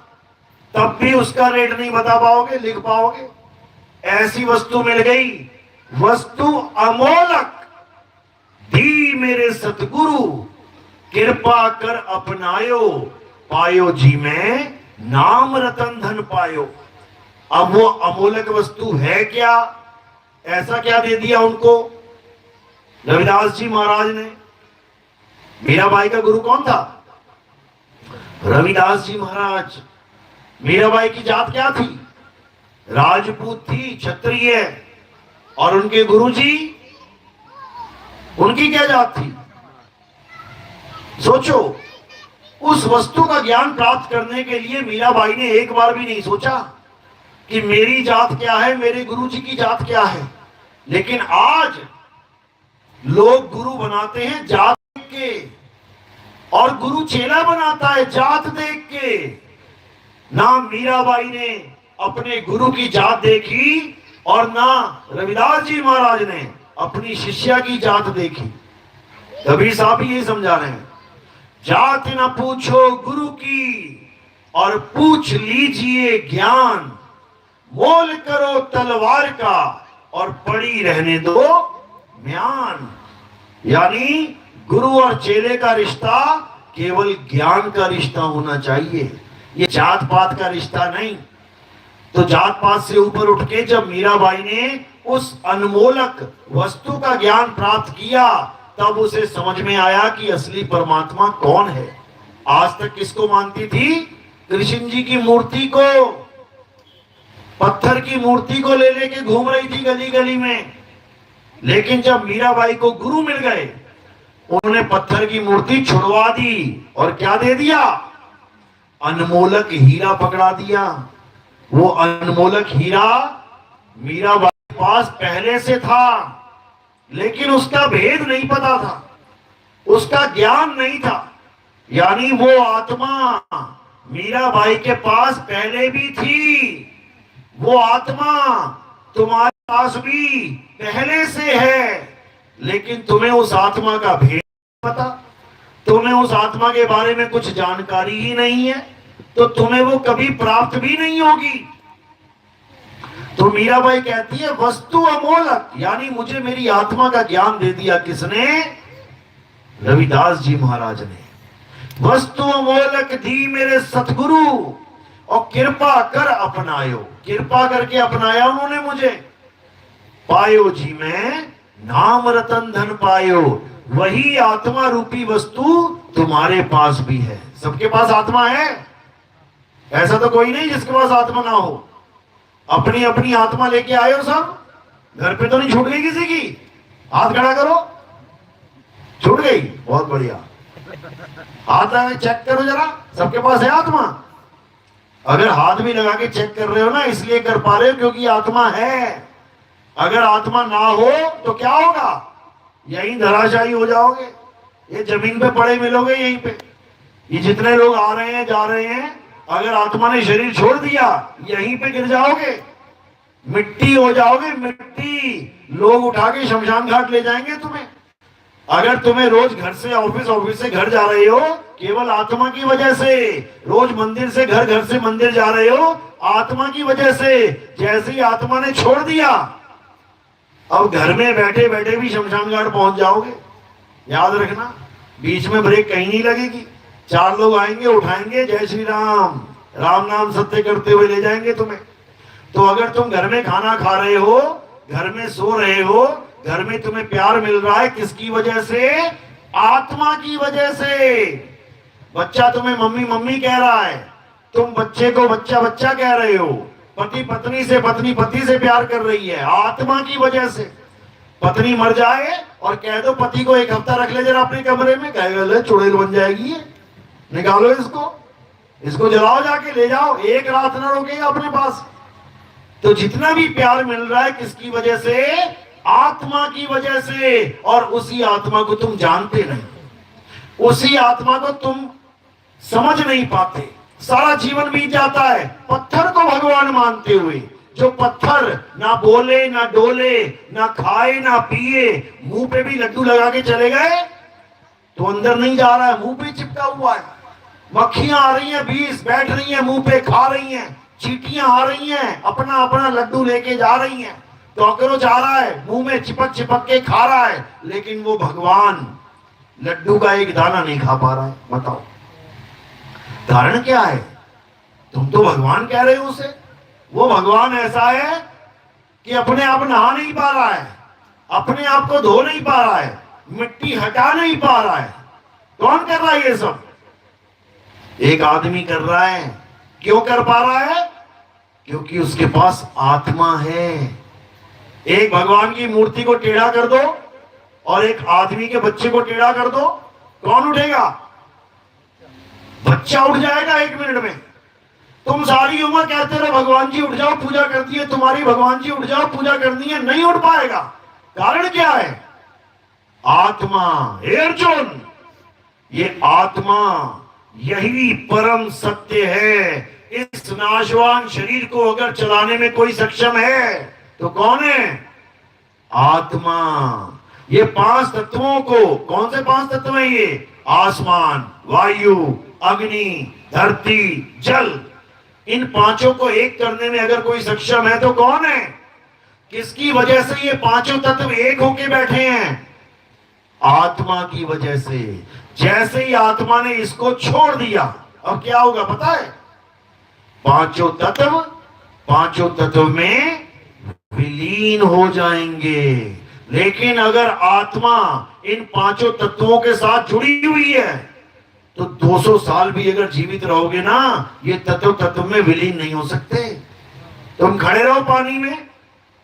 तब भी उसका रेट नहीं बता पाओगे, लिख पाओगे। ऐसी वस्तु मिल गई, वस्तु अमोलक, दी मेरे सतगुरु, कृपा कर अपनायो। पायो जी में नाम रतन धन पायो। अब वो अमोलक वस्तु है क्या? ऐसा क्या दे दिया उनको रविदास जी महाराज ने? मीराबाई का गुरु कौन था? रविदास जी महाराज। मीराबाई की जात क्या थी? राजपूत थी, क्षत्रिय। और उनके गुरुजी, उनकी क्या जात थी? सोचो, उस वस्तु का ज्ञान प्राप्त करने के लिए मीराबाई ने एक बार भी नहीं सोचा कि मेरी जात क्या है, मेरे गुरुजी की जात क्या है। लेकिन आज लोग गुरु बनाते हैं जात के, और गुरु चेला बनाता है जात देख के। ना मीराबाई ने अपने गुरु की जात देखी और ना रविदास जी महाराज ने अपनी शिष्या की जात देखी। कबीर साहब भी यही समझा रहे हैं, जात न पूछो गुरु की और पूछ लीजिए ज्ञान, मोल करो तलवार का और पड़ी रहने दो म्यान। यानी गुरु और चेले का रिश्ता केवल ज्ञान का रिश्ता होना चाहिए, ये जात पात का रिश्ता नहीं। तो जात पात से ऊपर उठ के जब मीराबाई ने उस अनमोलक वस्तु का ज्ञान प्राप्त किया, तब उसे समझ में आया कि असली परमात्मा कौन है। आज तक किसको मानती थी? कृष्ण जी की मूर्ति को, पत्थर की मूर्ति को ले लेके घूम रही थी गली गली में। लेकिन जब मीराबाई को गुरु मिल गए, उन्होंने पत्थर की मूर्ति छुड़वा दी और क्या दे दिया? अनमोलक हीरा पकड़ा दिया। वो अनमोलक हीरा मीराबाई के पास पहले से था, लेकिन उसका भेद नहीं पता था, उसका ज्ञान नहीं था। यानी वो आत्मा मीराबाई के पास पहले भी थी, वो आत्मा तुम्हारे पास भी पहले से है, लेकिन तुम्हें उस आत्मा का भेद नहीं पता, तुम्हें उस आत्मा के बारे में कुछ जानकारी ही नहीं है, तो तुम्हें वो कभी प्राप्त भी नहीं होगी। तो मीराबाई कहती है वस्तु अमोलक, यानी मुझे मेरी आत्मा का ज्ञान दे दिया किसने? रविदास जी महाराज ने। वस्तु अमोलक दी मेरे सतगुरु और कृपा कर अपनायो, कृपा करके अपनाया उन्होंने मुझे। पायो जी मैं नाम रतन धन पायो, वही आत्मा रूपी वस्तु तुम्हारे पास भी है। सबके पास आत्मा है, ऐसा तो कोई नहीं जिसके पास आत्मा ना हो। अपनी अपनी आत्मा लेके आए हो सब? घर पे तो नहीं छूट गई किसी की? हाथ खड़ा करो। छूट गई? बहुत बढ़िया। हाथ चेक करो जरा, सबके पास है आत्मा? अगर हाथ भी लगा के चेक कर रहे हो ना, इसलिए कर पा रहे हो क्योंकि आत्मा है। अगर आत्मा ना हो तो क्या होगा? यहीं धराशायी हो जाओगे, ये जमीन पे पड़े मिलोगे यहीं पे। ये जितने लोग आ रहे हैं जा रहे हैं, अगर आत्मा ने शरीर छोड़ दिया यहीं पे गिर जाओगे, मिट्टी हो जाओगे, मिट्टी। लोग उठा के शमशान घाट ले जाएंगे तुम्हें। अगर तुम्हें रोज घर से ऑफिस, ऑफिस से घर जा रहे हो केवल आत्मा की वजह से, रोज मंदिर से घर, घर से मंदिर जा रहे हो आत्मा की वजह से। जैसे ही आत्मा ने छोड़ दिया, अब घर में बैठे बैठे भी शमशान घाट पहुंच जाओगे। याद रखना, बीच में ब्रेक कहीं नहीं लगेगी। 4 लोग आएंगे, उठाएंगे, जय श्री राम, राम नाम सत्य करते हुए ले जाएंगे तुम्हें। तो अगर तुम घर में खाना खा रहे हो, घर में सो रहे हो, घर में तुम्हें प्यार मिल रहा है, किसकी वजह से? आत्मा की वजह से। बच्चा तुम्हें मम्मी मम्मी कह रहा है, तुम बच्चे को बच्चा बच्चा कह रहे हो। पति पत्नी से, पत्नी पति से प्यार कर रही है, आत्मा की वजह से। पत्नी मर जाए और कह दो पति को 1 हफ्ता रख ले जरा अपने कमरे में, कहेगा चुड़ैल बन जाएगी ये, निकालो इसको, इसको जलाओ, जाके ले जाओ, 1 रात ना रोकेगा अपने पास। तो जितना भी प्यार मिल रहा है किसकी वजह से? आत्मा की वजह से। और उसी आत्मा को तुम जानते नहीं, उसी आत्मा को तुम समझ नहीं पाते। सारा जीवन बीत जाता है पत्थर को भगवान मानते हुए। जो पत्थर ना बोले, ना डोले, ना खाए, ना पिए, मुंह पे भी लड्डू लगा के चले गए तो अंदर नहीं जा रहा है, मुंह पे चिपका हुआ है। मक्खियां आ रही हैं, 20 बैठ रही हैं, मुंह पे खा रही हैं। चींटियां आ रही हैं, अपना अपना लड्डू लेके जा रही हैं। कॉकरोच आ रहा है, मुंह में चिपक चिपक के खा रहा है, लेकिन वो भगवान लड्डू का एक दाना नहीं खा पा रहा है। बताओ कारण क्या है? तुम तो भगवान कह रहे हो उसे। वो भगवान ऐसा है कि अपने आप नहा नहीं पा रहा है, अपने आप को धो नहीं पा रहा है, मिट्टी हटा नहीं पा रहा है। कौन कर रहा है ये सब? एक आदमी कर रहा है। क्यों कर पा रहा है? क्योंकि उसके पास आत्मा है। एक भगवान की मूर्ति को टेढ़ा कर दो और एक आदमी के बच्चे को टेढ़ा कर दो, कौन उठेगा? बच्चा उठ जाएगा 1 मिनट में। तुम सारी उम्र कहते रहो भगवान जी उठ जाओ पूजा करती है तुम्हारी, भगवान जी उठ जाओ पूजा करनी है, नहीं उठ पाएगा। कारण क्या है? आत्मा। हे अर्जुन, ये आत्मा यही परम सत्य है। इस नाशवान शरीर को अगर चलाने में कोई सक्षम है तो कौन है? आत्मा। ये 5 तत्वों को, कौन से 5 तत्व हैं ये? आसमान, वायु, अग्नि, धरती, जल, इन 5 को एक करने में अगर कोई सक्षम है तो कौन है? किसकी वजह से ये 5 तत्व एक होके बैठे हैं? आत्मा की वजह से। जैसे ही आत्मा ने इसको छोड़ दिया, अब क्या होगा पता है? 5 तत्व में विलीन हो जाएंगे। लेकिन अगर आत्मा इन 5 तत्वों के साथ जुड़ी हुई है तो 200 साल भी अगर जीवित रहोगे ना, ये तत्व में विलीन नहीं हो सकते। तुम खड़े रहो पानी में,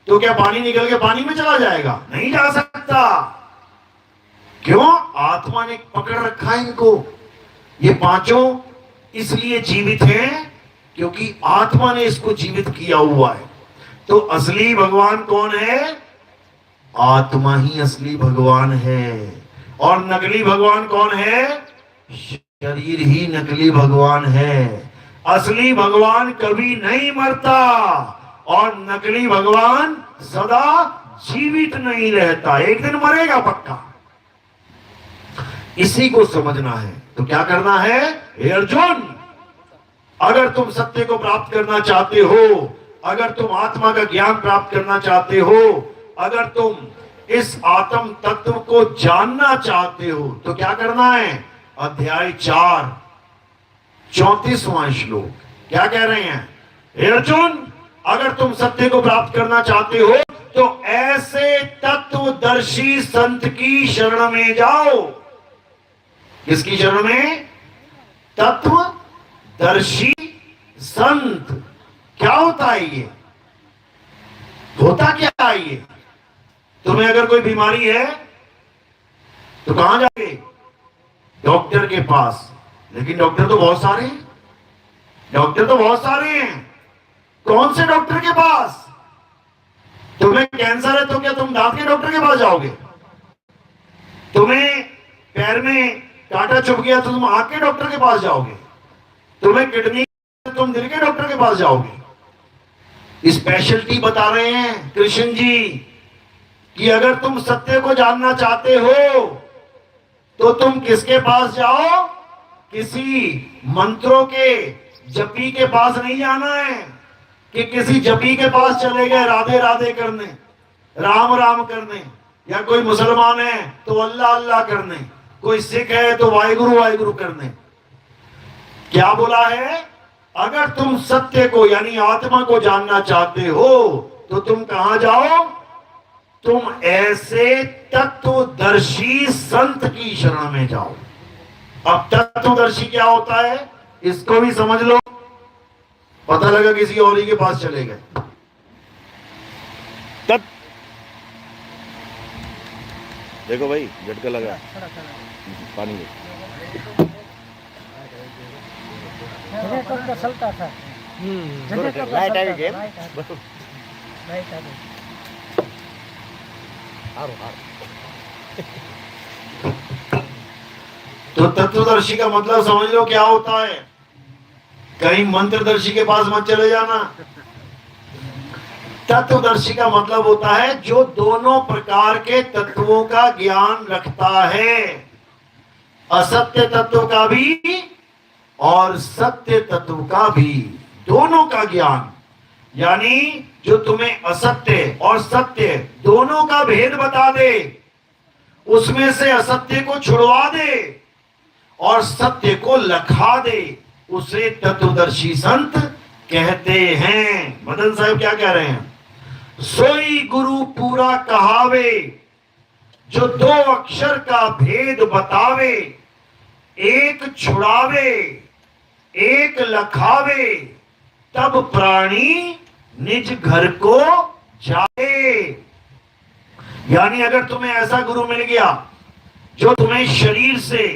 तो क्या पानी निकल के पानी में चला जाएगा? नहीं जा सकता। क्यों? आत्मा ने पकड़ रखा है इनको। ये 5 इसलिए जीवित हैं क्योंकि आत्मा ने इसको जीवित किया हुआ है। तो असली भगवान कौन है? आत्मा ही असली भगवान है। और नकली भगवान कौन है? शरीर ही नकली भगवान है। असली भगवान कभी नहीं मरता और नकली भगवान सदा जीवित नहीं रहता, एक दिन मरेगा पक्का। इसी को समझना है। तो क्या करना है? हे अर्जुन, अगर तुम सत्य को प्राप्त करना चाहते हो, अगर तुम आत्मा का ज्ञान प्राप्त करना चाहते हो, अगर तुम इस आत्म तत्व को जानना चाहते हो तो क्या करना है? अध्याय 4 34वां श्लोक क्या कह रहे हैं? हे अर्जुन, अगर तुम सत्य को प्राप्त करना चाहते हो तो ऐसे तत्वदर्शी संत की शरण में जाओ। किसकी शरण में? तत्वदर्शी संत। क्या होता है ये? होता क्या है ये? तुम्हें अगर कोई बीमारी है तो कहां जाओगे? डॉक्टर के पास। लेकिन डॉक्टर तो बहुत सारे हैं। डॉक्टर तो बहुत सारे हैं। कौन से डॉक्टर के पास? तुम्हें कैंसर है तो क्या तुम दांत के डॉक्टर के पास जाओगे? तुम्हें पैर में कांटा चुभ गया तो तुम आंख के डॉक्टर के पास जाओगे? तुम्हें किडनी, तुम दिल के डॉक्टर के पास जाओगे? स्पेशलिटी बता रहे हैं कृष्ण जी कि अगर तुम सत्य को जानना चाहते हो तो तुम किसके पास जाओ? किसी मंत्रों के जपी के पास नहीं जाना है कि किसी जपी के पास चले गए राधे राधे करने, राम राम करने, या कोई मुसलमान है तो अल्लाह अल्लाह करने, कोई सिख है तो वाहिगुरु वाहिगुरु करने। क्या बोला है? अगर तुम सत्य को यानी आत्मा को जानना चाहते हो तो तुम कहां जाओ? तुम ऐसे तत्वदर्शी संत की शरण में जाओ। अब तत्वदर्शी क्या होता है इसको भी समझ लो। पता लगा किसी और ही के पास चले गए। देखो भाई झटका लगा पानी में। चलता था। लाइट आ गई। तो तत्वदर्शी का मतलब समझ लो क्या होता है। कहीं मंत्रदर्शी के पास मत चले जाना। तत्वदर्शी का मतलब होता है जो दोनों प्रकार के तत्वों का ज्ञान रखता है, असत्य तत्व का भी और सत्य तत्व का भी, दोनों का ज्ञान। यानी जो तुम्हें असत्य और सत्य दोनों का भेद बता दे, उसमें से असत्य को छुड़वा दे और सत्य को लखा दे, उसे तत्वदर्शी संत कहते हैं। मदन साहब क्या कह रहे हैं? सोई गुरु पूरा कहावे, जो 2 अक्षर का भेद बतावे, एक छुड़ावे एक लखावे, तब प्राणी निज घर को जाए। यानी अगर तुम्हें ऐसा गुरु मिल गया जो तुम्हें शरीर से,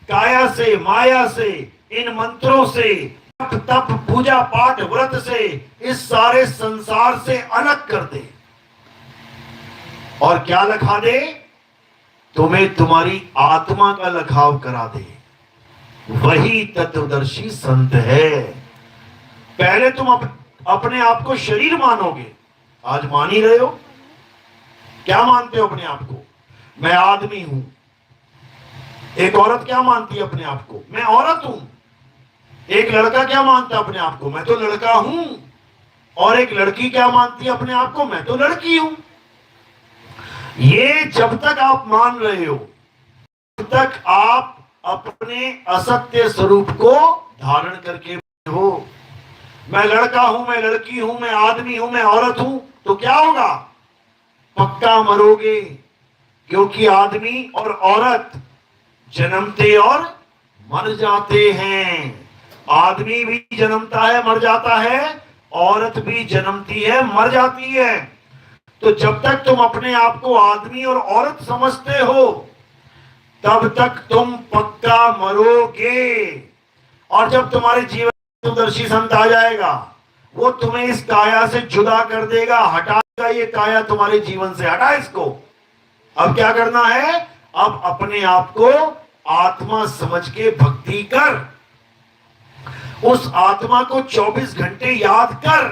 काया से, माया से, इन मंत्रों से, तप पूजा पाठ व्रत से, इस सारे संसार से अलग कर दे और क्या लखा दे? तुम्हें तुम्हारी आत्मा का लखाव करा दे। वही तत्वदर्शी संत है। पहले तुम अपने आप को शरीर मानोगे, आज मान ही रहे हो। क्या मानते हो अपने आप को? मैं आदमी हूं। एक औरत क्या मानती है अपने आप को? मैं औरत हूं। एक लड़का क्या मानता है अपने आप को? मैं तो लड़का हूं। और एक लड़की क्या मानती है अपने आप को? मैं तो लड़की हूं। ये जब तक आप मान रहे हो, तब तक आप अपने असत्य स्वरूप को धारण करके हो। मैं लड़का हूं, मैं लड़की हूं, मैं आदमी हूं, मैं औरत हूं, तो क्या होगा? पक्का मरोगे। क्योंकि आदमी और औरत जन्मते और मर जाते हैं। आदमी भी जन्मता है, मर जाता है, औरत भी जन्मती है, मर जाती है। तो जब तक तुम अपने आप को आदमी और औरत समझते हो, तब तक तुम पक्का मरोगे। और जब तुम्हारे जीवन में तत्वदर्शी संत आ जाएगा, वो तुम्हें इस काया से जुदा कर देगा, हटाएगा। ये काया तुम्हारे जीवन से, हटा इसको। अब क्या करना है? अब अपने आप को आत्मा समझ के भक्ति कर। उस आत्मा को 24 घंटे याद कर।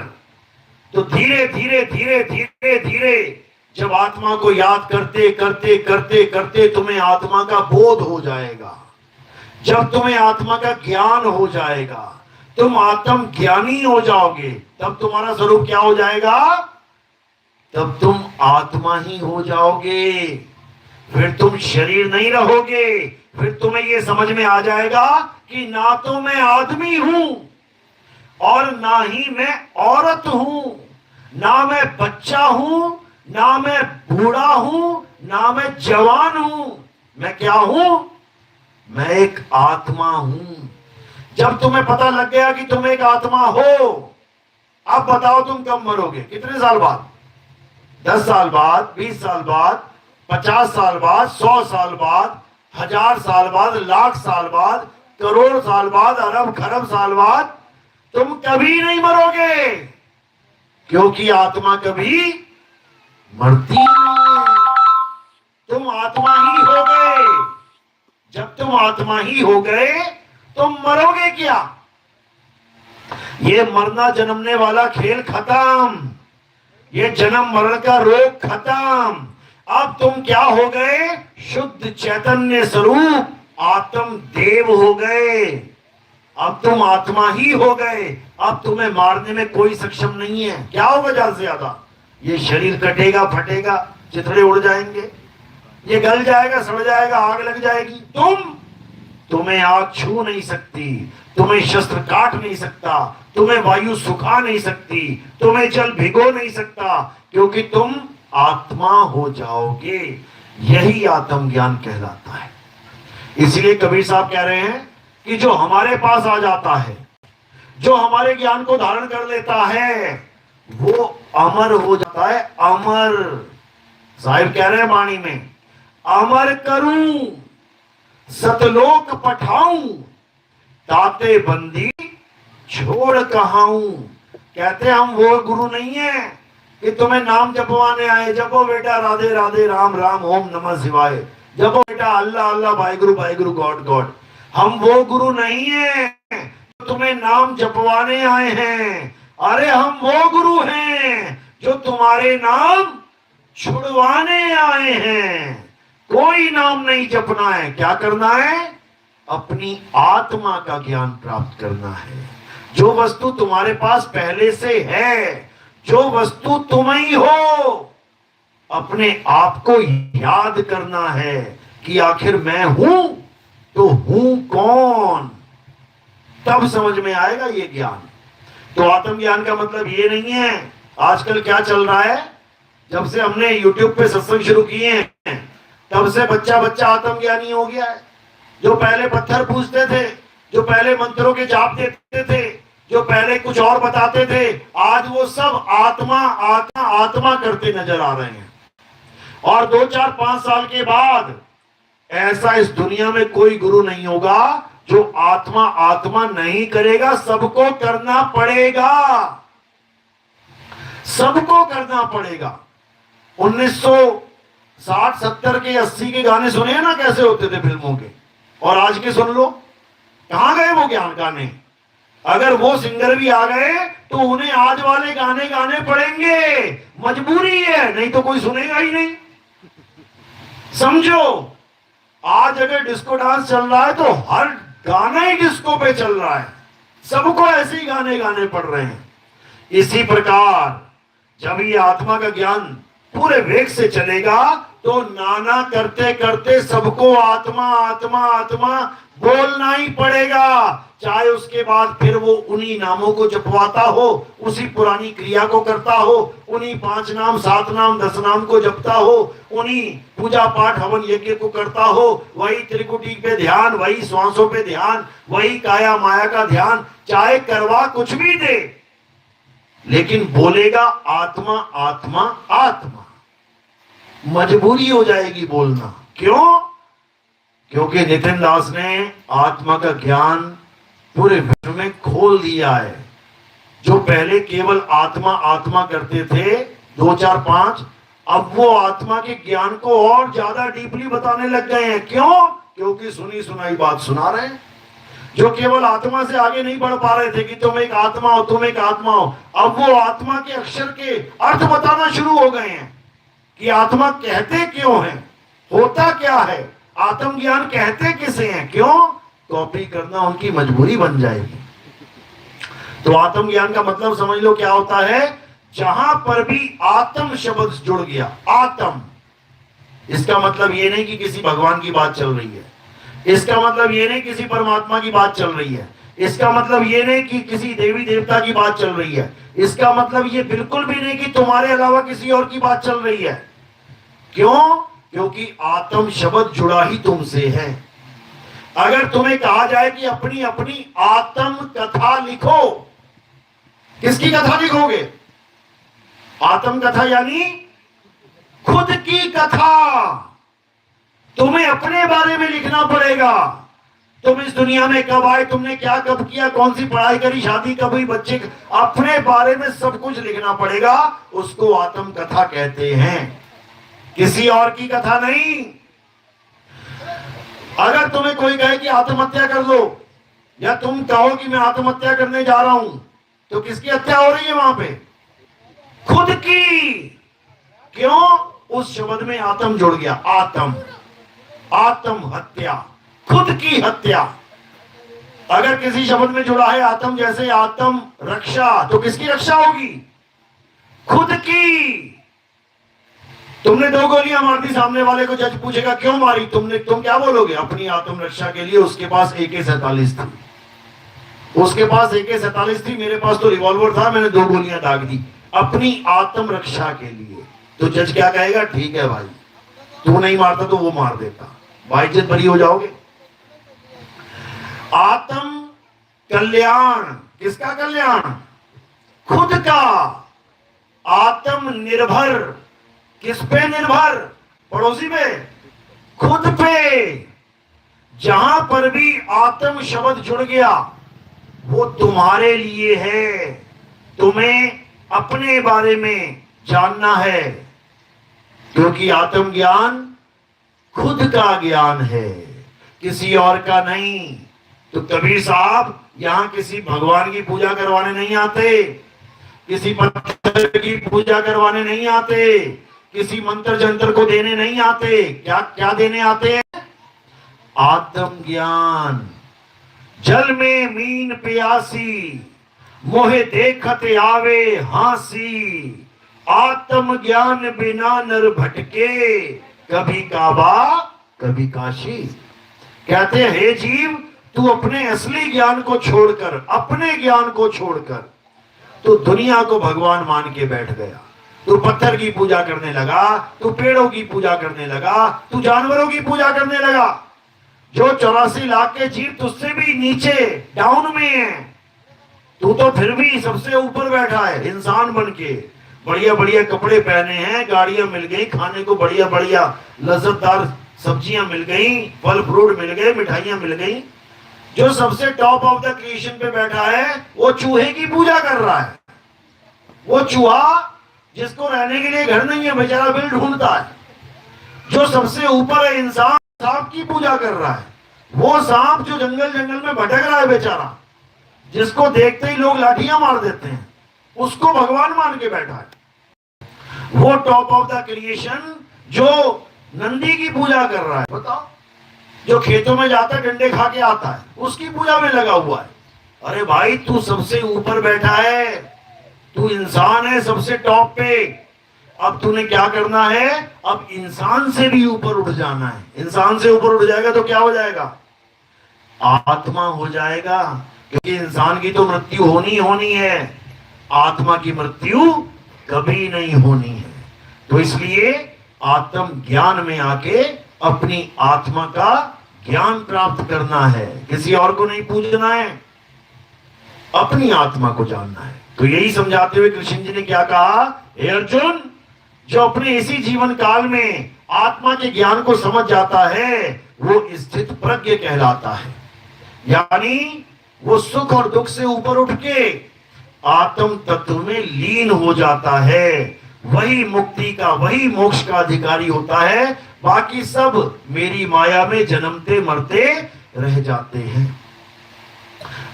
तो धीरे धीरे धीरे धीरे धीरे जब आत्मा को याद करते करते करते करते तुम्हें आत्मा का बोध हो जाएगा, जब तुम्हें आत्मा का ज्ञान हो जाएगा, तुम आत्म ज्ञानी हो जाओगे, तब तुम्हारा स्वरूप क्या हो जाएगा? तब तुम आत्मा ही हो जाओगे। फिर तुम शरीर नहीं रहोगे। फिर तुम्हें यह समझ में आ जाएगा कि ना तो मैं आदमी हूं और ना ही मैं औरत हूं, ना मैं बच्चा हूं, ना मैं बूढ़ा हूं, ना मैं जवान हूं। मैं क्या हूं? मैं एक आत्मा हूं। जब तुम्हें पता लग गया कि तुम एक आत्मा हो, अब बताओ तुम कब मरोगे? कितने साल बाद? 10 साल बाद, 20 साल बाद, 50 साल बाद, 100 साल बाद, 1000 साल बाद, लाख साल बाद, करोड़ साल बाद, अरब खरब साल बाद? तुम कभी नहीं मरोगे, क्योंकि आत्मा कभी मरती नहीं। तुम आत्मा ही हो गए। जब तुम आत्मा ही हो गए, तुम मरोगे क्या? ये मरना जन्मने वाला खेल खत्म। ये जन्म मरण का रोग खत्म। अब तुम क्या हो गए? शुद्ध चैतन्य स्वरूप आत्म देव हो गए। अब तुम आत्मा ही हो गए। अब तुम्हें मारने में कोई सक्षम नहीं है। क्या होगा ज्यादा से ज्यादा? ये शरीर कटेगा, फटेगा, चिथड़े उड़ जाएंगे, ये गल जाएगा, सड़ जाएगा, आग लग जाएगी। तुम्हें आग छू नहीं सकती, तुम्हें शस्त्र काट नहीं सकता, तुम्हें वायु सुखा नहीं सकती, तुम्हें जल भिगो नहीं सकता, क्योंकि तुम आत्मा हो जाओगे। यही आत्म ज्ञान कहलाता है। इसलिए कबीर साहब कह रहे हैं कि जो हमारे पास आ जाता है, जो हमारे ज्ञान को धारण कर लेता है, वो अमर हो जाता है। अमर साहिब कह रहे हैं वाणी में, अमर करूं सतलोक पठाऊं, ताते बंदी छोड़ कहाऊं। कहते हम वो गुरु नहीं है कि तुम्हें नाम जपवाने आए। जपो बेटा राधे राधे, राम राम, ओम नमः शिवाय। जपो बेटा अल्लाह अल्लाह, वाहिगुरु वाहिगुरु, गॉड गॉड। हम वो गुरु नहीं है जो तुम्हें नाम जपवाने आए हैं। अरे हम वो गुरु हैं जो तुम्हारे नाम छुड़वाने आए हैं। कोई नाम नहीं जपना है। क्या करना है? अपनी आत्मा का ज्ञान प्राप्त करना है। जो वस्तु तुम्हारे पास पहले से है, जो वस्तु तुम ही हो, अपने आप को याद करना है कि आखिर मैं हूं तो हूं कौन। तब समझ में आएगा ये ज्ञान। तो आत्मज्ञान का मतलब ये नहीं है। आजकल क्या चल रहा है, जब से हमने YouTube पे सत्संग शुरू किए हैं, तब से बच्चा बच्चा आत्मज्ञानी हो गया है। जो पहले पत्थर पूजते थे, जो पहले मंत्रों के जाप देते थे, जो पहले कुछ और बताते थे, आज वो सब आत्मा आत्मा आत्मा करते नजर आ रहे हैं। और 2, 4, 5 साल के बाद ऐसा इस दुनिया में कोई गुरु नहीं होगा जो आत्मा आत्मा नहीं करेगा। सबको करना पड़ेगा, सबको करना पड़ेगा। 1960, 70 के 80 के गाने सुने हैं ना, कैसे होते थे फिल्मों के, और आज के सुन लो। कहां गए वो ज्ञान गाने? अगर वो सिंगर भी आ गए तो उन्हें आज वाले गाने गाने पड़ेंगे, मजबूरी है, नहीं तो कोई सुनेगा ही नहीं। समझो, आज अगर डिस्को डांस चल रहा है तो हर गाना ही डिस्को पे चल रहा है, सबको ऐसे ही गाने गाने पड़ रहे हैं। इसी प्रकार जब ये आत्मा का ज्ञान पूरे वेग से चलेगा तो नाना करते करते सबको आत्मा आत्मा आत्मा बोलना ही पड़ेगा, चाहे उसके बाद फिर वो उन्हीं नामों को जपवाता हो, उसी पुरानी क्रिया को करता हो, उन्हीं 5 नाम 7 नाम 10 नाम को जपता हो, उन्हीं पूजा पाठ हवन यज्ञ को करता हो, वही त्रिकुटी पे ध्यान, वही श्वासों पे ध्यान, वही काया माया का ध्यान, चाहे करवा कुछ भी दे, लेकिन बोलेगा आत्मा आत्मा आत्मा। मजबूरी हो जाएगी बोलना। क्यों? क्योंकि नितिन दास ने आत्मा का ज्ञान पूरे विश्व में खोल दिया है। जो पहले केवल आत्मा आत्मा करते थे 2 4 5, अब वो आत्मा के ज्ञान को और ज्यादा डीपली बताने लग गए हैं। क्यों? क्योंकि सुनी सुनाई बात सुना रहे हैं। जो केवल आत्मा से आगे नहीं बढ़ पा रहे थे कि तुम एक आत्मा हो, तुम एक आत्मा हो, अब वो आत्मा के अक्षर के अर्थ बताना शुरू हो गए हैं कि आत्मा कहते क्यों है, होता क्या है, आत्मज्ञान कहते किसे हैं। क्यों? कॉपी करना उनकी मजबूरी बन जाएगी। तो आत्मज्ञान का मतलब समझ लो क्या होता है। जहां पर भी आत्म शब्द जुड़ गया, आत्म, इसका मतलब ये नहीं कि किसी भगवान की बात चल रही है, इसका मतलब ये नहीं किसी परमात्मा की बात चल रही है, इसका मतलब ये नहीं कि किसी देवी देवता की बात चल रही है, इसका मतलब ये बिल्कुल भी नहीं कि तुम्हारे अलावा किसी और की बात चल रही है। क्यों? क्योंकि आत्म शब्द जुड़ा ही तुमसे है। अगर तुम्हें कहा जाए कि अपनी अपनी आत्म कथा लिखो, किसकी कथा लिखोगे? आत्म कथा यानी खुद की कथा। तुम्हें अपने बारे में लिखना पड़ेगा। तुम इस दुनिया में कब आए, तुमने क्या कब किया, कौन सी पढ़ाई करी, शादी कब हुई, बच्चे, अपने बारे में सब कुछ लिखना पड़ेगा। उसको आत्म कथा कहते हैं, किसी और की कथा नहीं। अगर तुम्हें कोई कहे कि आत्महत्या कर लो, या तुम कहो कि मैं आत्महत्या करने जा रहा हूं, तो किसकी हत्या हो रही है वहां पे? खुद की। क्यों? उस शब्द में आत्म जुड़ गया। आत्म, आत्म हत्या, खुद की हत्या। अगर किसी शब्द में जुड़ा है आत्म, जैसे आत्म रक्षा, तो किसकी रक्षा होगी? खुद की। तुमने 2 गोलियां मार दी सामने वाले को, जज पूछेगा क्यों मारी तुमने, तुम क्या बोलोगे? अपनी आत्म रक्षा के लिए। उसके पास AK-47 थी, उसके पास AK-47 थी, मेरे पास तो रिवॉल्वर था, मैंने 2 गोलियां दाग दी अपनी आत्म रक्षा के लिए। तो जज क्या कहेगा? ठीक है भाई, तू नहीं मारता तो वो मार देता, भाई जिद बरी हो जाओगे। आत्म कल्याण, किसका कल्याण? खुद का। आत्म निर्भर, किस पे निर्भर? पड़ोसी पे, खुद पे। जहां पर भी आत्म शब्द जुड़ गया वो तुम्हारे लिए है। तुम्हें अपने बारे में जानना है, क्योंकि आत्म ज्ञान खुद का ज्ञान है, किसी और का नहीं। तो कबीर साहब यहां किसी भगवान की पूजा करवाने नहीं आते, किसी पत्थर की पूजा करवाने नहीं आते, किसी मंत्र जंत्र को देने नहीं आते। क्या क्या देने आते हैं? आत्म ज्ञान। जल में मीन प्यासी, मोहे देखत आवे हासी, आत्म ज्ञान बिना नर भटके, कभी काबा कभी काशी। कहते हैं हे जीव, तू अपने असली ज्ञान को छोड़कर, अपने ज्ञान को छोड़कर तू दुनिया को भगवान मान के बैठ गया। तू पत्थर की पूजा करने लगा, तू पेड़ों की पूजा करने लगा, तू जानवरों की पूजा करने लगा। जो 84 लाख के जीव तुझसे भी नीचे डाउन में है, तू तो फिर भी सबसे ऊपर बैठा है इंसान बन के। बढ़िया बढ़िया कपड़े पहने हैं, गाड़ियां मिल गई, खाने को बढ़िया बढ़िया लज्जतदार सब्जियां मिल गई, फल फ्रूट मिल गए, मिठाइयां मिल गई। जो सबसे टॉप ऑफ द क्रिएशन पे बैठा है वो चूहे की पूजा कर रहा है। वो चूहा जिसको रहने के लिए घर नहीं है, बेचारा बिल ढूंढता है। जो सबसे ऊपर है इंसान, सांप की पूजा कर रहा है। वो सांप जो जंगल जंगल में भटक रहा है बेचारा, जिसको देखते ही लोग लाठियां मार देते हैं, उसको भगवान मान के बैठा है। वो टॉप ऑफ द क्रिएशन जो नंदी की पूजा कर रहा है, बताओ, जो खेतों में जाता है डंडे खा के आता है, उसकी पूजा में लगा हुआ है। अरे भाई, तू सबसे ऊपर बैठा है, तू इंसान है सबसे टॉप पे। अब तूने क्या करना है? अब इंसान से भी ऊपर उठ जाना है। इंसान से ऊपर उठ जाएगा तो क्या हो जाएगा? आत्मा हो जाएगा, क्योंकि इंसान की तो मृत्यु होनी है, आत्मा की मृत्यु कभी नहीं होनी है। तो इसलिए आत्म ज्ञान में आके अपनी आत्मा का ज्ञान प्राप्त करना है, किसी और को नहीं पूजना है, अपनी आत्मा को जानना है। तो यही समझाते हुए कृष्ण जी ने क्या कहा? हे अर्जुन, जो अपने इसी जीवन काल में आत्मा के ज्ञान को समझ जाता है वो स्थित प्रज्ञ कहलाता है। यानी वो सुख और दुख से ऊपर उठ के आत्म तत्व में लीन हो जाता है, वही मुक्ति का, वही मोक्ष का अधिकारी होता है। बाकी सब मेरी माया में जन्मते मरते रह जाते हैं।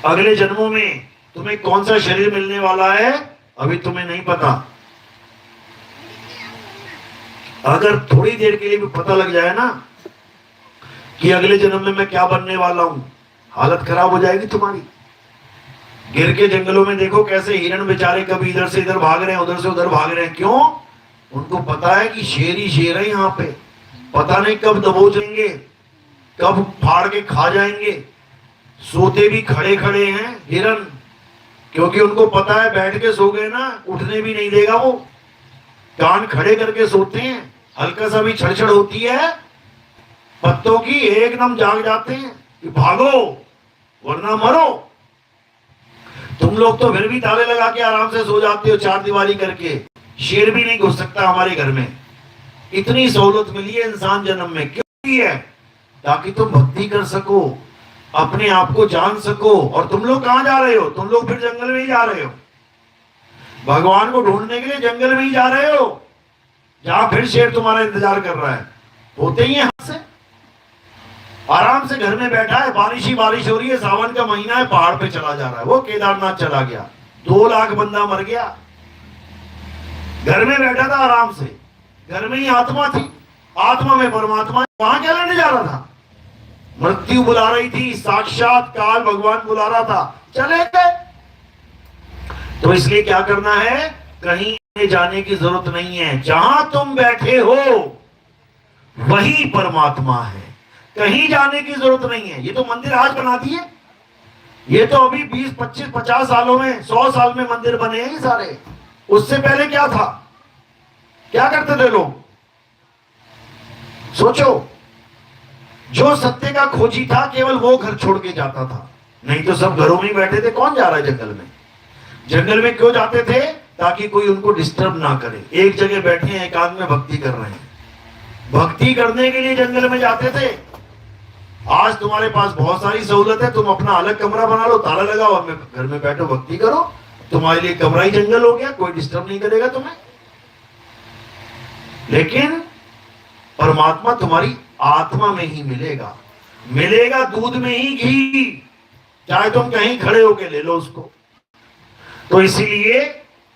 अगले जन्मों में तुम्हें कौन सा शरीर मिलने वाला है अभी तुम्हें नहीं पता। अगर थोड़ी देर के लिए भी पता लग जाए ना कि अगले जन्म में मैं क्या बनने वाला हूं, हालत खराब हो जाएगी तुम्हारी। गिर के जंगलों में देखो कैसे हिरण बेचारे कभी इधर से इधर भाग रहे हैं, उधर से उधर भाग रहे हैं। क्यों? उनको पता है कि शेर ही शेर है यहाँ पे, पता नहीं कब दबोच लेंगे, कब फाड़ के खा जाएंगे। सोते भी खड़े खड़े हैं हिरण, क्योंकि उनको पता है बैठ के सो गए ना उठने भी नहीं देगा वो, कान खड़े करके सोते हैं। हल्का सा भी छड़छड़ होती है पत्तों की, एकदम जाग जाते हैं कि भागो वरना मरो। तुम लोग तो फिर भी ताले लगा के आराम से सो जाते हो चार दीवारी करके, शेर भी नहीं घुस सकता हमारे घर में। इतनी सहूलत मिली है इंसान जन्म में, क्यों है? ताकि तुम भक्ति कर सको, अपने आप को जान सको। और तुम लोग कहां जा रहे हो? तुम लोग फिर जंगल में ही जा रहे हो, भगवान को ढूंढने के लिए जंगल में ही जा रहे हो, जहां फिर शेर तुम्हारा इंतजार कर रहा है। होते ही हाथ से आराम से घर में बैठा है, बारिश ही बारिश हो रही है, सावन का महीना है, पहाड़ पे चला जा रहा है। वो केदारनाथ चला गया, 2 लाख बंदा मर गया। घर में बैठा था आराम से, घर में ही आत्मा थी, आत्मा में परमात्मा। वहां क्या लेने जा रहा था? मृत्यु बुला रही थी, साक्षात काल भगवान बुला रहा था, चले गए। तो इसलिए क्या करना है? कहीं जाने की जरूरत नहीं है, जहां तुम बैठे हो वही परमात्मा है, कहीं जाने की जरूरत नहीं है। ये तो मंदिर आज बना दिए, ये तो अभी 20, 25, 50 सालों में, 100 साल में मंदिर बने हैं सारे। उससे पहले क्या था? क्या करते थे लोग? सोचो, जो सत्य का खोजी था केवल वो घर छोड़ के जाता था, नहीं तो सब घरों में बैठे थे। कौन जा रहा है जंगल में? जंगल में क्यों जाते थे? ताकि कोई उनको डिस्टर्ब ना करे। एक जगह बैठे हैं, एकांत में भक्ति कर रहे हैं, भक्ति करने के लिए जंगल में जाते थे। आज तुम्हारे पास बहुत सारी सहूलत है, तुम अपना अलग कमरा बना लो, ताला लगाओ और घर में बैठो भक्ति करो। तुम्हारे लिए कमरा ही जंगल हो गया, कोई डिस्टर्ब नहीं करेगा तुम्हें। लेकिन परमात्मा तुम्हारी आत्मा में ही मिलेगा, मिलेगा दूध में ही घी, चाहे तुम कहीं खड़े होके ले लो उसको। तो इसीलिए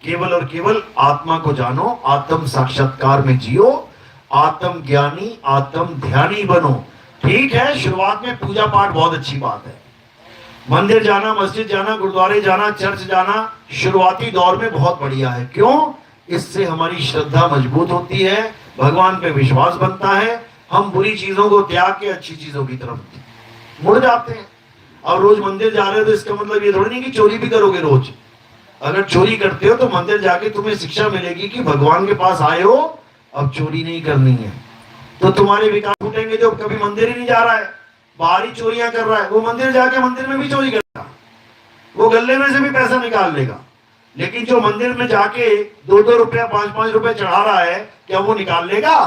केवल और केवल आत्मा को जानो, आत्म साक्षात्कार में जियो, आत्म ज्ञानी आत्म ध्यानी बनो। ठीक है, शुरुआत में पूजा पाठ बहुत अच्छी बात है, मंदिर जाना, मस्जिद जाना, गुरुद्वारे जाना, चर्च जाना शुरुआती दौर में बहुत बढ़िया है। क्यों? इससे हमारी श्रद्धा मजबूत होती है, भगवान पे विश्वास बनता है, हम बुरी चीजों को त्याग के अच्छी चीजों की तरफ मुड़ जाते हैं। और रोज मंदिर जा रहे हो तो इसका मतलब ये थोड़ी नहीं कि चोरी भी करोगे रोज। अगर चोरी करते हो तो मंदिर जाके तुम्हें शिक्षा मिलेगी कि भगवान के पास आए हो, अब चोरी नहीं करनी है। तो तुम्हारे विकार फूटेंगे जो कभी मंदिर ही नहीं जा रहा है, बाहरी चोरियां कर रहा है, वो मंदिर जाके मंदिर में भी चोरी करेगा, वो गले में से भी पैसा निकाल लेगा। लेकिन जो मंदिर में जाके 2-2 रुपया 5-5 रुपया चढ़ा रहा है, क्या वो निकाल लेगा?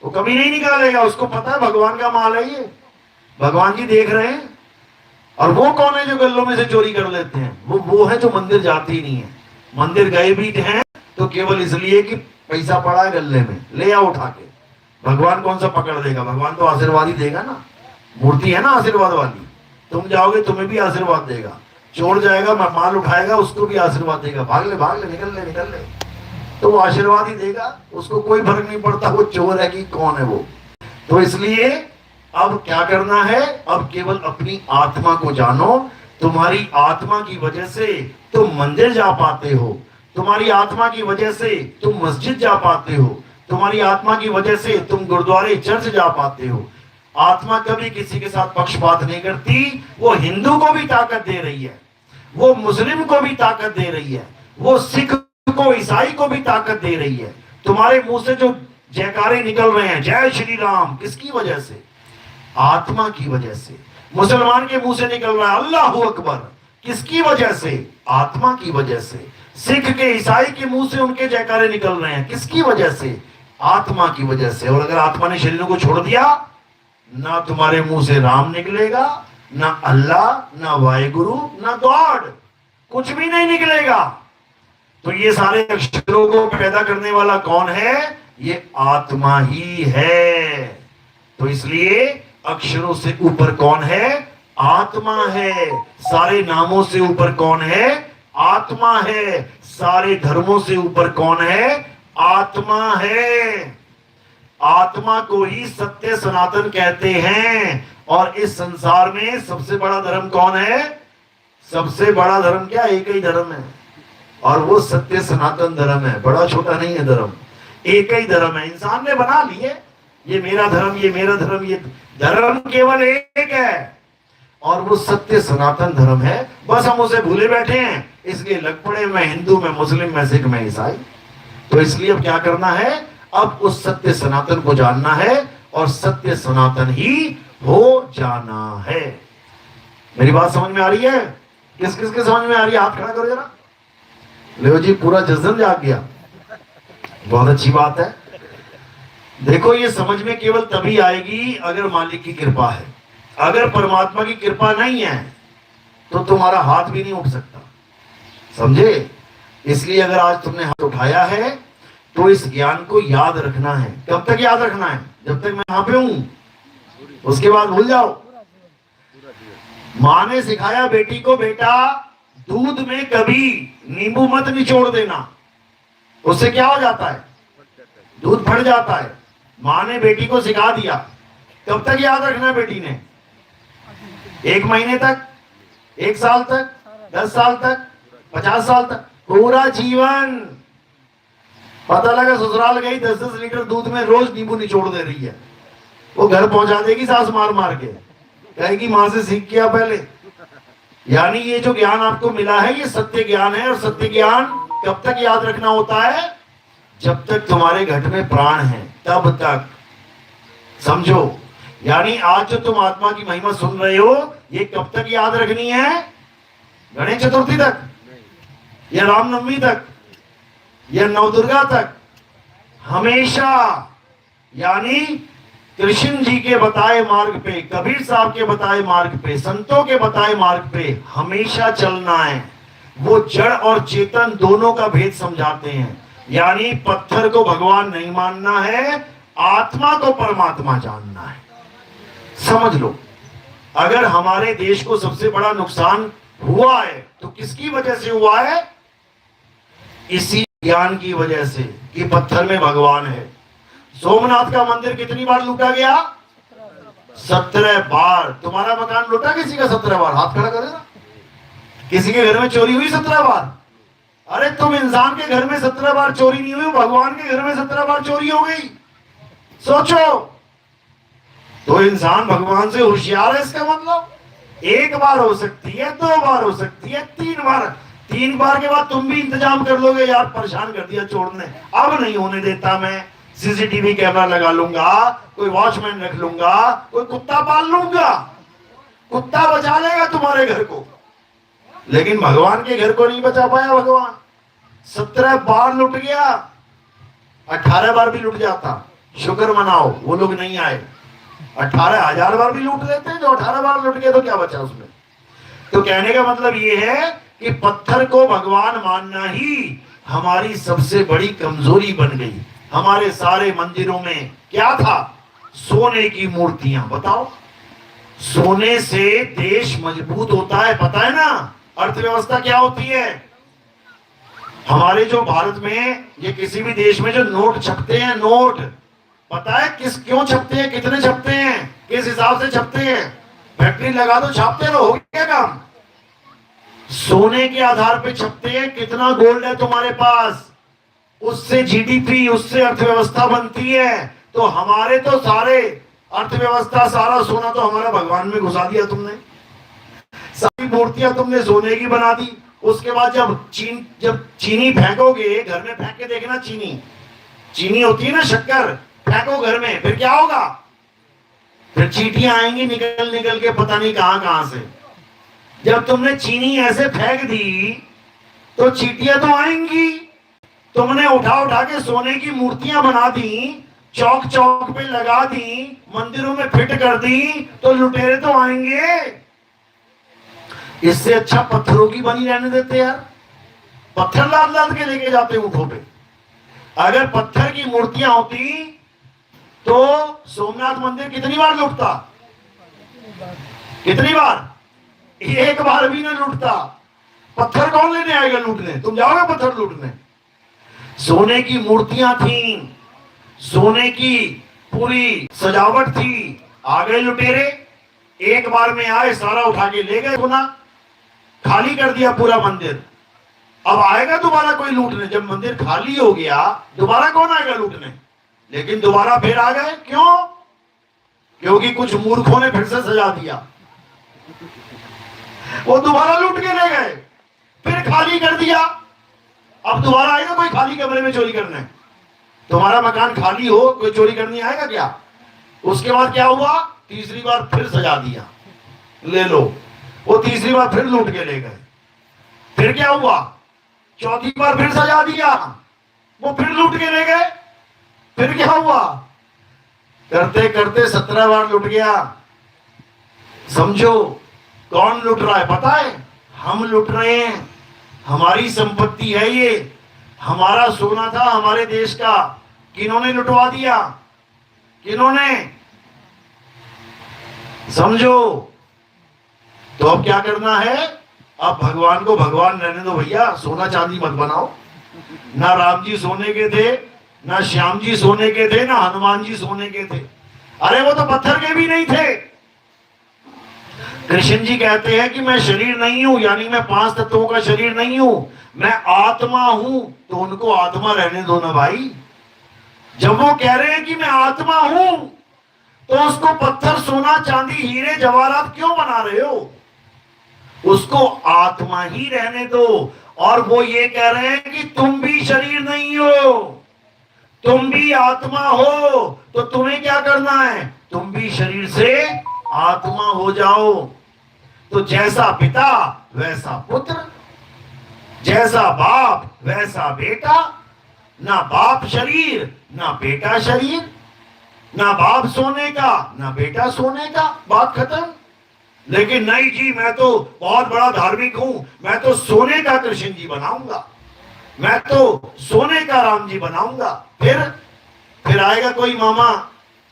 वो कभी नहीं निकालेगा। उसको पता है भगवान का माल है ये, भगवान जी देख रहे हैं। और वो कौन है जो गल्लों में से चोरी कर लेते हैं? वो है जो मंदिर जाते ही नहीं है। मंदिर गए भी हैं तो केवल इसलिए कि पैसा पड़ा है गल्ले में, ले आओ उठा के। भगवान कौन सा पकड़ देगा? भगवान तो आशीर्वाद ही देगा ना। मूर्ति है ना आशीर्वाद वाली, तुम जाओगे तुम्हें भी आशीर्वाद देगा, चोर जाएगा माल उठाएगा उसको भी आशीर्वाद देगा, भाग ले निकल ले, तो वो आशीर्वाद ही देगा, उसको कोई फर्क नहीं पड़ता वो चोर है कि कौन है वो। तो इसलिए अब क्या करना है, अब केवल अपनी आत्मा को जानो। तुम्हारी आत्मा की वजह से तुम मंदिर जा पाते हो, तुम्हारी आत्मा की वजह से तुम मस्जिद जा पाते हो, तुम्हारी आत्मा की वजह से तुम गुरुद्वारे चर्च जा पाते हो। आत्मा कभी किसी के साथ पक्षपात नहीं करती, वो हिंदू को भी ताकत दे रही है, वो मुस्लिम को भी ताकत दे रही है, वो सिख को ईसाई को भी ताकत दे रही है। तुम्हारे मुंह से जो जयकारे निकल रहे हैं जय श्री राम, किसकी वजह से? आत्मा की वजह से। मुसलमान के मुंह से निकल रहा है अल्लाहू अकबर, किसकी वजह से? आत्मा की वजह से। सिख के ईसाई के मुंह से उनके जयकारे निकल रहे हैं, किसकी वजह से? आत्मा की वजह से। और अगर आत्मा ने शरीर को छोड़ दिया, ना तुम्हारे मुंह से राम निकलेगा, ना अल्लाह, ना वाहेगुरु, ना गॉड, कुछ भी नहीं निकलेगा। तो ये सारे अक्षरों को पैदा करने वाला कौन है? ये आत्मा ही है। तो इसलिए अक्षरों से ऊपर कौन है? आत्मा है। सारे नामों से ऊपर कौन है? आत्मा है। सारे धर्मों से ऊपर कौन है? आत्मा है। आत्मा को ही सत्य सनातन कहते हैं। और इस संसार में सबसे बड़ा धर्म कौन है? सबसे बड़ा धर्म क्या? एक ही धर्म है, और वो सत्य सनातन धर्म है। बड़ा छोटा नहीं है धर्म, एक ही धर्म है। इंसान ने बना लिए ये मेरा धर्म, ये मेरा धर्म, ये धर्म केवल एक है, और वो सत्य सनातन धर्म है। बस हम उसे भूले बैठे हैं, इसलिए लग पड़े मैं हिंदू, मैं मुस्लिम, मैं सिख, मैं ईसाई। तो इसलिए अब क्या करना है? अब उस सत्य सनातन को जानना है, और सत्य सनातन ही हो जाना है। मेरी बात समझ में आ रही है? किस किस के समझ में आ रही है? हाथ खड़ा करो जरा। लो जी, पूरा जज्बा जाग गया, बहुत अच्छी बात है। देखो, ये समझ में केवल तभी आएगी अगर मालिक की कृपा है। अगर परमात्मा की कृपा नहीं है तो तुम्हारा हाथ भी नहीं उठ सकता, समझे? इसलिए अगर आज तुमने हाथ उठाया है तो इस ज्ञान को याद रखना है। कब तक याद रखना है? जब तक मैं यहां पे हूं, उसके बाद भूल जाओ। मां ने सिखाया बेटी को, बेटा दूध में कभी नींबू मत निचोड़ देना, उससे क्या हो जाता है? दूध फट जाता है। मां ने बेटी को सिखा दिया। कब तक याद रखना है बेटी ने? 1 महीने तक, 1 साल तक, 10 साल तक, 50 साल तक, पूरा जीवन। पता लगा ससुराल गई, 10-10 लीटर दूध में रोज नींबू निचोड़ दे रही है, वो घर पहुंचा देगी सास मार मार के, कहेगी मां से सीख किया पहले। यानी ये जो ज्ञान आपको मिला है ये सत्य ज्ञान है। और सत्य ज्ञान कब तक याद रखना होता है? जब तक तुम्हारे घट में प्राण है, तब तक। समझो, यानी आज जो तुम आत्मा की महिमा सुन रहे हो, ये कब तक याद रखनी है? गणेश चतुर्थी तक, या रामनवमी तक, या नवदुर्गा तक, हमेशा। यानी कृष्ण जी के बताए मार्ग पे, कबीर साहब के बताए मार्ग पे, संतों के बताए मार्ग पे हमेशा चलना है। वो जड़ और चेतन दोनों का भेद समझाते हैं। यानी पत्थर को भगवान नहीं मानना है, आत्मा को परमात्मा जानना है। समझ लो, अगर हमारे देश को सबसे बड़ा नुकसान हुआ है तो किसकी वजह से हुआ है? इसी ज्ञान की वजह से कि पत्थर में भगवान है। सोमनाथ का मंदिर कितनी बार लूटा गया? 17 बार। तुम्हारा मकान लूटा किसी का 17 बार? हाथ खड़ा करे ना। किसी के घर में चोरी हुई 17 बार? अरे तुम इंसान के घर में 17 बार चोरी नहीं हुई, भगवान के घर में 17 बार चोरी हो गई। सोचो, तो इंसान भगवान से होशियार है इसका मतलब? 1 बार हो सकती है, 2 बार हो सकती है, 3 बार। 3 बार के बाद तुम भी इंतजाम कर लोगे, यार परेशान कर दिया चोर ने, अब नहीं होने देता, मैं सीसीटीवी कैमरा लगा लूंगा, कोई वॉचमैन रख लूंगा, कोई कुत्ता पाल लूंगा, कुत्ता बचा लेगा तुम्हारे घर को। लेकिन भगवान के घर को नहीं बचा पाया भगवान। 17 बार लुट गया, 18 बार भी लुट जाता, शुक्र मनाओ वो लोग नहीं आए। 18,000 बार भी लूट लेते हैं, जो 18 बार लुट गए तो क्या बचा उसमें? तो कहने का मतलब ये है कि पत्थर को भगवान मानना ही हमारी सबसे बड़ी कमजोरी बन गई। हमारे सारे मंदिरों में क्या था? सोने की मूर्तियां। बताओ, सोने से देश मजबूत होता है, पता है ना। अर्थव्यवस्था क्या होती है हमारे जो भारत में, ये किसी भी देश में जो नोट छपते हैं, नोट पता है क्यों छपते हैं, कितने छपते हैं, किस हिसाब से छपते हैं? फैक्ट्री लगा दो, छापते रहो, हो गया काम। सोने के आधार पे छपते हैं, कितना गोल्ड है तुम्हारे पास, उससे जीडीपी, उससे अर्थव्यवस्था बनती है। तो हमारे तो सारे अर्थव्यवस्था, सारा सोना तो हमारा भगवान में घुसा दिया तुमने। सारी मूर्तियां तुमने सोने की बना दी। उसके बाद जब चीनी फेंकोगे, घर में फेंक के देखना, चीनी होती है ना, शक्कर, फेंको घर में, फिर क्या होगा? फिर चींटियां आएंगी निकल निकल के, पता नहीं कहां से। जब तुमने चीनी ऐसे फेंक दी तो चींटियां तो आएंगी। तुमने उठा उठा के सोने की मूर्तियां बना दी, चौक चौक पे लगा दी, मंदिरों में फिट कर दी, तो लुटेरे तो आएंगे। इससे अच्छा पत्थरों की बनी रहने देते यार। पत्थर लाद लाद के लेके जाते ऊँटों पे। अगर पत्थर की मूर्तियां होती तो सोमनाथ मंदिर कितनी बार लुटता? कितनी बार? एक बार भी ना लुटता। पत्थर कौन लेने आएगा लूटने? तुम जाओगे पत्थर लूटने? सोने की मूर्तियां थी, सोने की पूरी सजावट थी। आ गए लुटेरे, एक बार में आए, सारा उठा के ले गए, सोना खाली कर दिया पूरा मंदिर। अब आएगा दोबारा कोई लूटने? जब मंदिर खाली हो गया दोबारा कौन आएगा लूटने? लेकिन दोबारा फिर आ गए, क्यों? क्योंकि कुछ मूर्खों ने फिर से सजा दिया, वो दोबारा लूट के ले गए, फिर खाली कर दिया। अब दोबारा आएगा कोई खाली कमरे में चोरी करने? तुम्हारा मकान खाली हो, कोई चोरी करने आएगा क्या? उसके बाद क्या हुआ? तीसरी बार फिर सजा दिया, ले लो। वो तीसरी बार फिर लूट के ले गए। फिर क्या हुआ? चौथी बार फिर सजा दिया, वो फिर लूट के ले गए। फिर क्या हुआ? करते करते 17 बार लुट गया। समझो कौन लुट रहा है? पता है? हम लुट रहे हैं। हमारी संपत्ति है ये, हमारा सोना था हमारे देश का, किन्होंने लुटवा दिया? किन्होंने? समझो। तो अब क्या करना है? अब भगवान को भगवान रहने दो भैया, सोना चांदी मत बनाओ। ना राम जी सोने के थे, ना श्याम जी सोने के थे, ना हनुमान जी सोने के थे। अरे वो तो पत्थर के भी नहीं थे। कृष्ण जी कहते हैं कि मैं शरीर नहीं हूं, यानी मैं 5 तत्वों का शरीर नहीं हूं, मैं आत्मा हूं। तो उनको आत्मा रहने दो ना भाई। जब वो कह रहे हैं कि मैं आत्मा हूं, तो उसको पत्थर, सोना, चांदी, हीरे, जवाहरात क्यों बना रहे हो? उसको आत्मा ही रहने दो। और वो ये कह रहे हैं कि तुम भी शरीर नहीं हो, तुम भी आत्मा हो। तो तुम्हें क्या करना है? तुम भी शरीर से आत्मा हो जाओ। तो जैसा पिता वैसा पुत्र, जैसा बाप वैसा बेटा। ना बाप शरीर, ना बेटा शरीर, ना बाप सोने का, ना बेटा सोने का, बात खत्म। लेकिन नहीं जी, मैं तो बहुत बड़ा धार्मिक हूं, मैं तो सोने का कृष्ण जी बनाऊंगा, मैं तो सोने का राम जी बनाऊंगा। फिर आएगा कोई मामा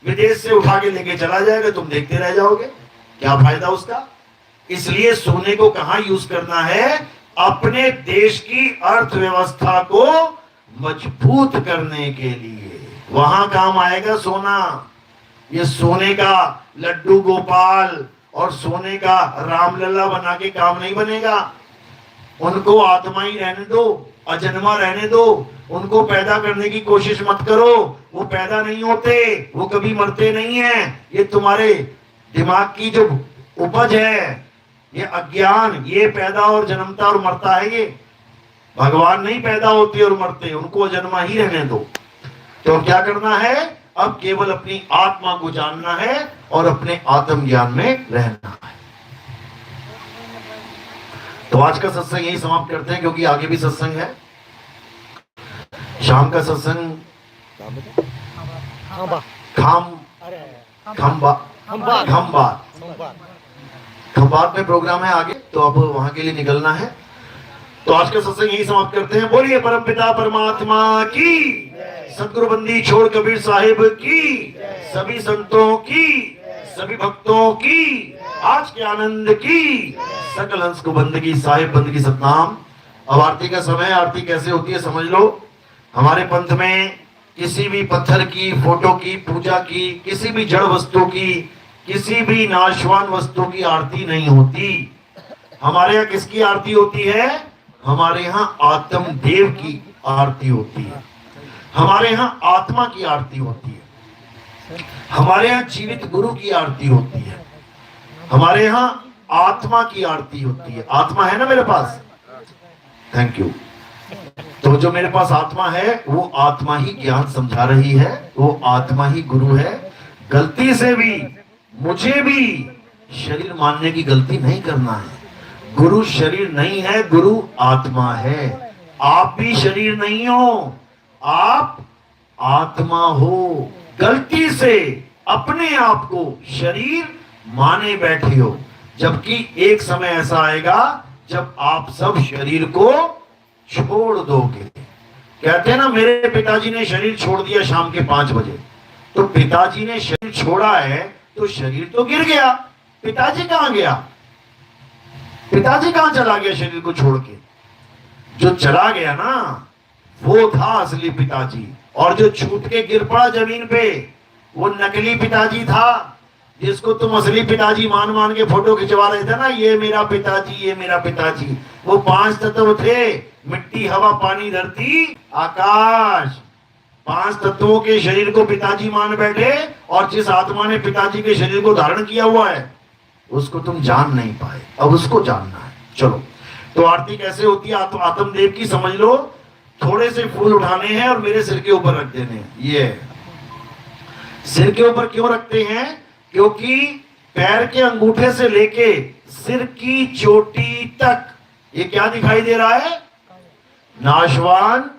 विदेश से उठा के लेके चला जाएगा, तुम देखते रह जाओगे, क्या फायदा उसका? इसलिए सोने को कहां यूज करना है? अपने देश की अर्थव्यवस्था को मजबूत करने के लिए, वहां काम आएगा सोना। ये सोने का लड्डू गोपाल और सोने का रामलला बना के काम नहीं बनेगा। उनको आत्मा ही रहने दो, अजन्मा रहने दो। उनको पैदा करने की कोशिश मत करो, वो पैदा नहीं होते, वो कभी मरते नहीं हैं। ये तुम्हारे दिमाग की जो उपज है, ये अज्ञान, ये पैदा और जन्मता और मरता है। ये भगवान नहीं पैदा होते और मरते, उनको जन्मा ही रहने दो। तो क्या करना है? अब केवल अपनी आत्मा को जानना है और अपने आत्म ज्ञान में रहना है। तो आज का सत्संग यही समाप्त करते हैं, क्योंकि आगे भी सत्संग है। शाम का सत्संग खंबात में प्रोग्राम है आगे, तो अब वहां के लिए निकलना है। तो आज का सत्संग यही समाप्त करते हैं। बोलिए परमपिता परमात्मा की, सतगुरु बंदी छोड़ कबीर साहिब की, सभी संतों की, सभी भक्तों की आज के आनंद की सकल हंस को बंदगी साहिब बंदगी सतनाम। अब आरती का समय। आरती कैसे होती है समझ लो। हमारे पंथ में किसी भी पत्थर की, फोटो की पूजा की, किसी भी जड़ वस्तु की, किसी भी नाशवान वस्तु की आरती नहीं होती। हमारे यहाँ किसकी आरती होती है? हमारे यहाँ आत्म देव की आरती होती है। हमारे यहाँ आत्मा की आरती होती है। हमारे यहाँ जीवित गुरु की आरती होती है। हमारे यहाँ आत्मा की आरती होती है। आत्मा है ना मेरे पास? Thank you. तो जो मेरे पास आत्मा है वो आत्मा ही ज्ञान समझा रही है, वो आत्मा ही गुरु है। गलती से भी मुझे भी शरीर मानने की गलती नहीं करना है। गुरु शरीर नहीं है, गुरु आत्मा है। आप भी शरीर नहीं हो, आप आत्मा हो। गलती से अपने आप को शरीर माने बैठे हो, जबकि एक समय ऐसा आएगा जब आप सब शरीर को छोड़ दोगे। कहते हैं ना, मेरे पिताजी ने शरीर छोड़ दिया शाम के 5 बजे। तो पिताजी ने शरीर छोड़ा है तो शरीर तो गिर गया, पिताजी कहां गया? पिताजी कहां चला गया शरीर को छोड़ के? जो चला गया ना वो था असली पिताजी, और जो छूट के गिर पड़ा जमीन पे वो नकली पिताजी था, जिसको तुम असली पिताजी मान मान के फोटो खिंचवा रहे थे ना, ये मेरा पिताजी, ये मेरा पिताजी। वो 5 तत्व थे, मिट्टी हवा पानी धरती आकाश। 5 तत्वों के शरीर को पिताजी मान बैठे, और जिस आत्मा ने पिताजी के शरीर को धारण किया हुआ है उसको तुम जान नहीं पाए, अब उसको जानना है। चलो, तो आरती कैसे होती है आत्मदेव की समझ लो। थोड़े से फूल उठाने हैं और मेरे सिर के ऊपर रख देने हैं। ये सिर के ऊपर क्यों रखते हैं? क्योंकि पैर के अंगूठे से लेके सिर की चोटी तक ये क्या दिखाई दे रहा है? नाशवान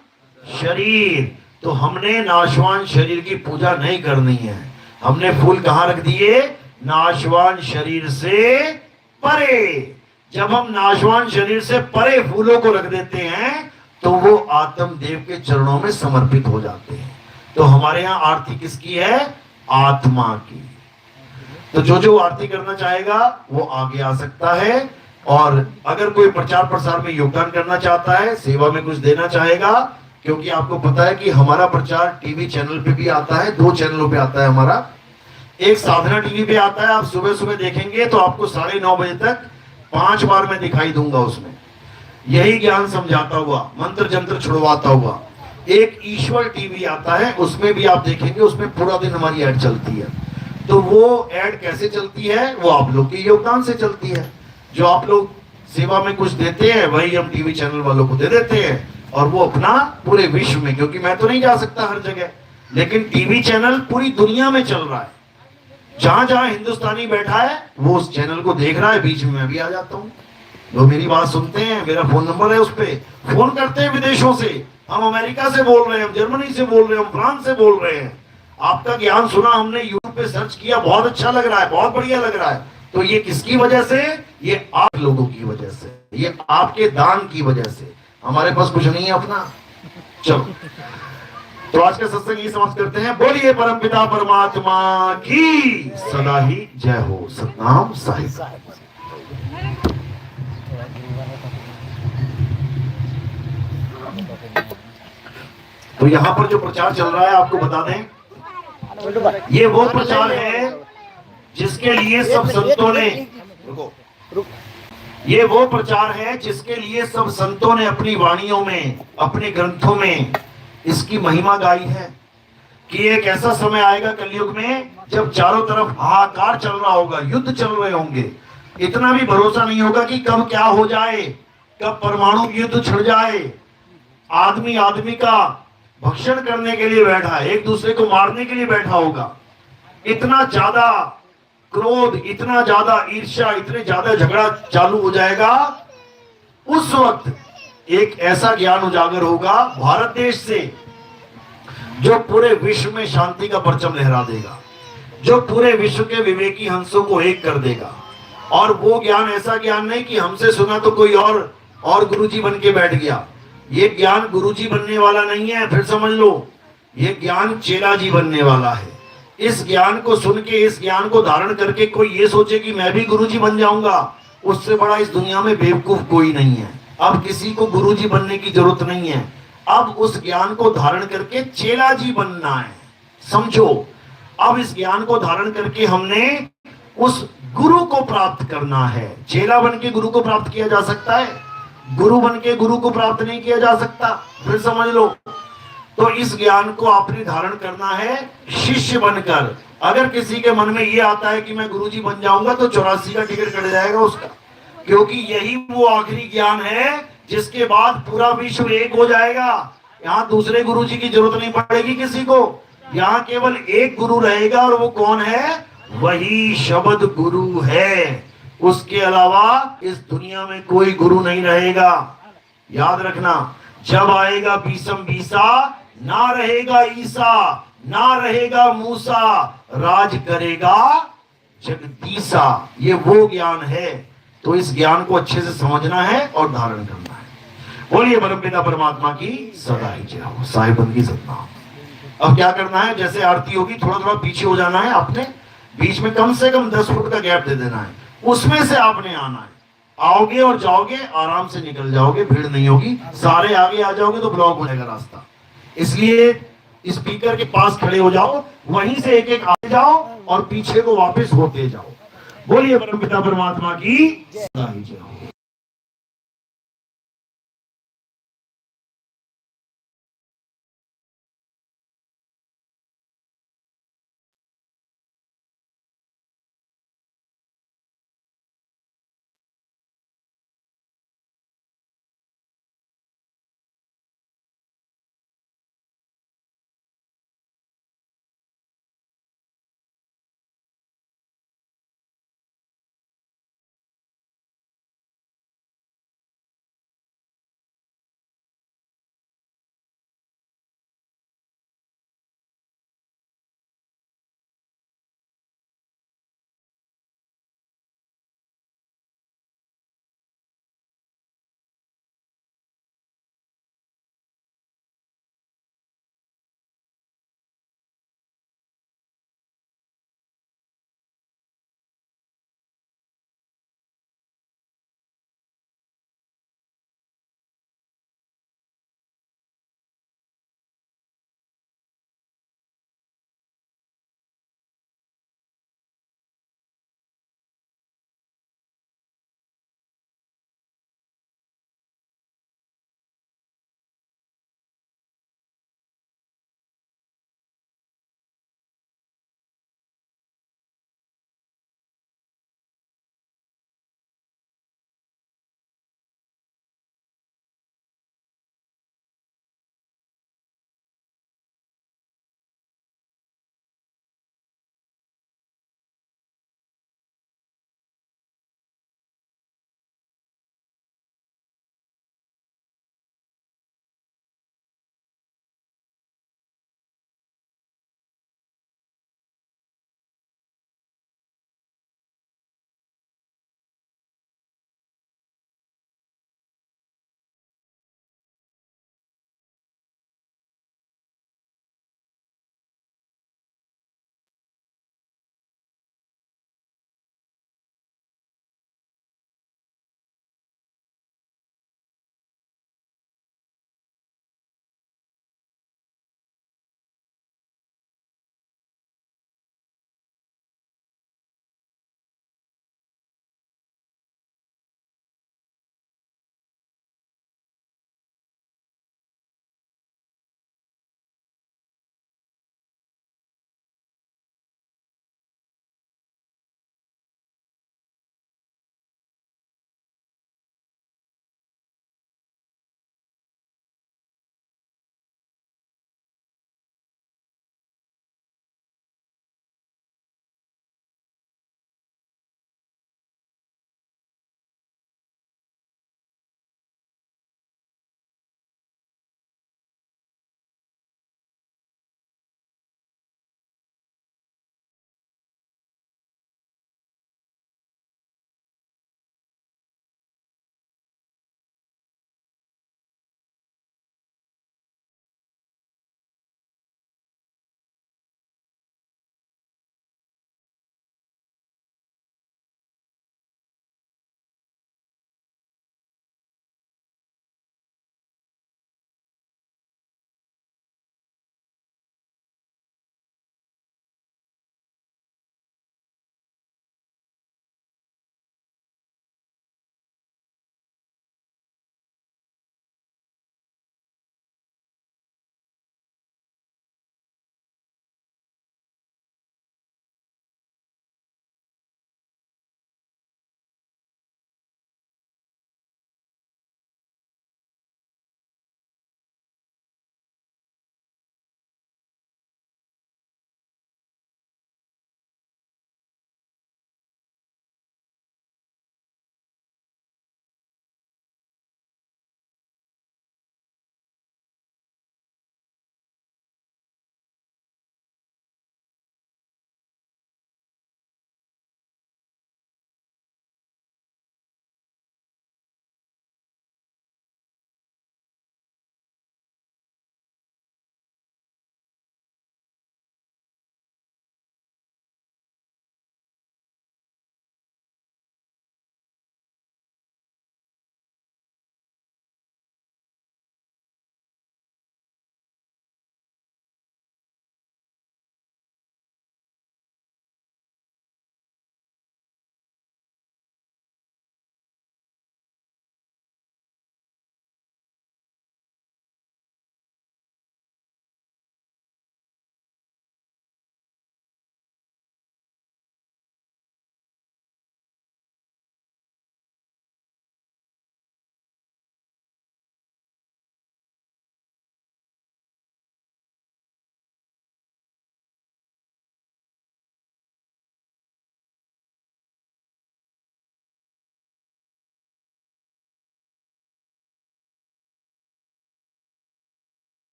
शरीर। तो हमने नाशवान शरीर की पूजा नहीं करनी है। हमने फूल कहां रख दिए? नाशवान शरीर से परे। जब हम नाशवान शरीर से परे फूलों को रख देते हैं तो वो आत्मदेव के चरणों में समर्पित हो जाते हैं। तो हमारे यहाँ आरती किसकी है? आत्मा की। तो जो आरती करना चाहेगा वो आगे आ सकता है, और अगर कोई प्रचार प्रसार में योगदान करना चाहता है, सेवा में कुछ देना चाहेगा, क्योंकि आपको पता है कि हमारा प्रचार टीवी चैनल पे भी आता है, 2 चैनलों पे आता है हमारा। एक साधना टीवी पे आता है, आप सुबह सुबह देखेंगे तो आपको 9:30 बजे तक 5 बार मैं दिखाई दूंगा। उसमें यही ज्ञान समझाता हुआ, मंत्र जंत्र छुड़वाता हुआ। एक ईश्वर टीवी आता है, उसमें भी आप देखेंगे, उसमें पूरा दिन हमारी ऐड चलती है। तो वो ऐड कैसे चलती है? वो आप लोग के योगदान से चलती है। जो आप लोग सेवा में कुछ देते हैं वही हम टीवी चैनल वालों को दे देते हैं, और वो अपना पूरे विश्व में, क्योंकि मैं तो नहीं जा सकता हर जगह, लेकिन टीवी चैनल पूरी दुनिया में चल रहा है। जहां जहां हिंदुस्तानी बैठा है वो उस चैनल को देख रहा है। बीच में मैं भी आ जाता हूँ। लोग मेरी बात सुनते हैं, मेरा फोन नंबर है, उस पर फोन करते हैं विदेशों से। हम अमेरिका से बोल रहे हैं, हम जर्मनी से बोल रहे हैं, हम फ्रांस से बोल रहे हैं। आपका ज्ञान सुना हमने, यूट्यूब पे सर्च किया, बहुत अच्छा लग रहा है, बहुत बढ़िया लग रहा है। तो ये किसकी वजह से? ये आप लोगों की वजह से, ये आपके दान की वजह से। हमारे पास कुछ नहीं है अपना। चलो, तो आज का सत्संग ये समाप्त करते हैं। बोलिए परमपिता परमात्मा की सदा ही जय हो। सतनाम साहिब। तो यहाँ पर जो प्रचार चल रहा है आपको बता दें, ये वो प्रचार है जिसके लिए सब संतों ने, ये वो प्रचार है जिसके लिए सब संतों ने अपनी वाणियों में, अपने ग्रंथों में इसकी महिमा गाई है कि एक ऐसा समय आएगा कलयुग में जब चारों तरफ हाहाकार चल रहा होगा, युद्ध चल रहे होंगे। इतना भी भरोसा नहीं होगा कि कब क्या हो जाए, कब परमाणु युद्ध छिड़ जाए। आदमी आदमी का भक्षण करने के लिए बैठा है, एक दूसरे को मारने के लिए बैठा होगा। इतना ज्यादा क्रोध, इतना ज्यादा ईर्ष्या, इतने ज्यादा झगड़ा चालू हो जाएगा। उस वक्त एक ऐसा ज्ञान उजागर होगा भारत देश से जो पूरे विश्व में शांति का परचम लहरा देगा, जो पूरे विश्व के विवेकी हंसों को एक कर देगा। और वो ज्ञान ऐसा ज्ञान नहीं कि हमसे सुना तो कोई और गुरुजी बन के बैठ गया। ये ज्ञान गुरुजी बनने वाला नहीं है, फिर समझ लो, ये ज्ञान चेला जी बनने वाला है। इस ज्ञान को सुन के, इस ज्ञान को धारण करके कोई ये सोचे कि मैं भी गुरुजी बन जाऊंगा, उससे बड़ा इस दुनिया में बेवकूफ कोई नहीं है। अब किसी को गुरुजी बनने की जरूरत नहीं है, अब उस ज्ञान को धारण करके चेला जी बनना है। समझो, अब इस ज्ञान को धारण करके हमने उस गुरु को प्राप्त करना है। चेला बन के गुरु को प्राप्त किया जा सकता है, गुरु बन के गुरु को प्राप्त नहीं किया जा सकता। फिर समझ लो, तो इस ज्ञान को आपने धारण करना है शिष्य बनकर। अगर किसी के मन में ये आता है कि मैं गुरुजी बन जाऊंगा, तो 84 का टिकट कट जाएगा उसका, क्योंकि यही वो आखिरी ज्ञान है जिसके बाद पूरा विश्व एक हो जाएगा। यहाँ दूसरे गुरुजी की जरूरत नहीं पड़ेगी किसी को, यहाँ केवल एक गुरु रहेगा, और वो कौन है? वही शब्द गुरु है। उसके अलावा इस दुनिया में कोई गुरु नहीं रहेगा। याद रखना, जब आएगा बीसम बीसा, ना रहेगा ईसा, ना रहेगा मूसा, राज करेगा जगदीसा। ये वो ज्ञान है। तो इस ज्ञान को अच्छे से समझना है और धारण करना है। बोलिए परमपिता परमात्मा की सदा ही जय हो। साहिब बंदगी सतना। अब क्या करना है, जैसे आरती होगी थोड़ा थोड़ा पीछे हो जाना है, आपने बीच में कम से कम 10 फुट का गैप दे देना है, उसमें से आपने आना है। आओगे और जाओगे, आराम से निकल जाओगे, भीड़ नहीं होगी। सारे आगे आ जाओगे तो ब्लॉक हो जाएगा रास्ता, इसलिए स्पीकर के पास खड़े हो जाओ, वहीं से एक एक आगे जाओ और पीछे को वापस होते जाओ। बोलिए परमपिता परमात्मा की जय हो।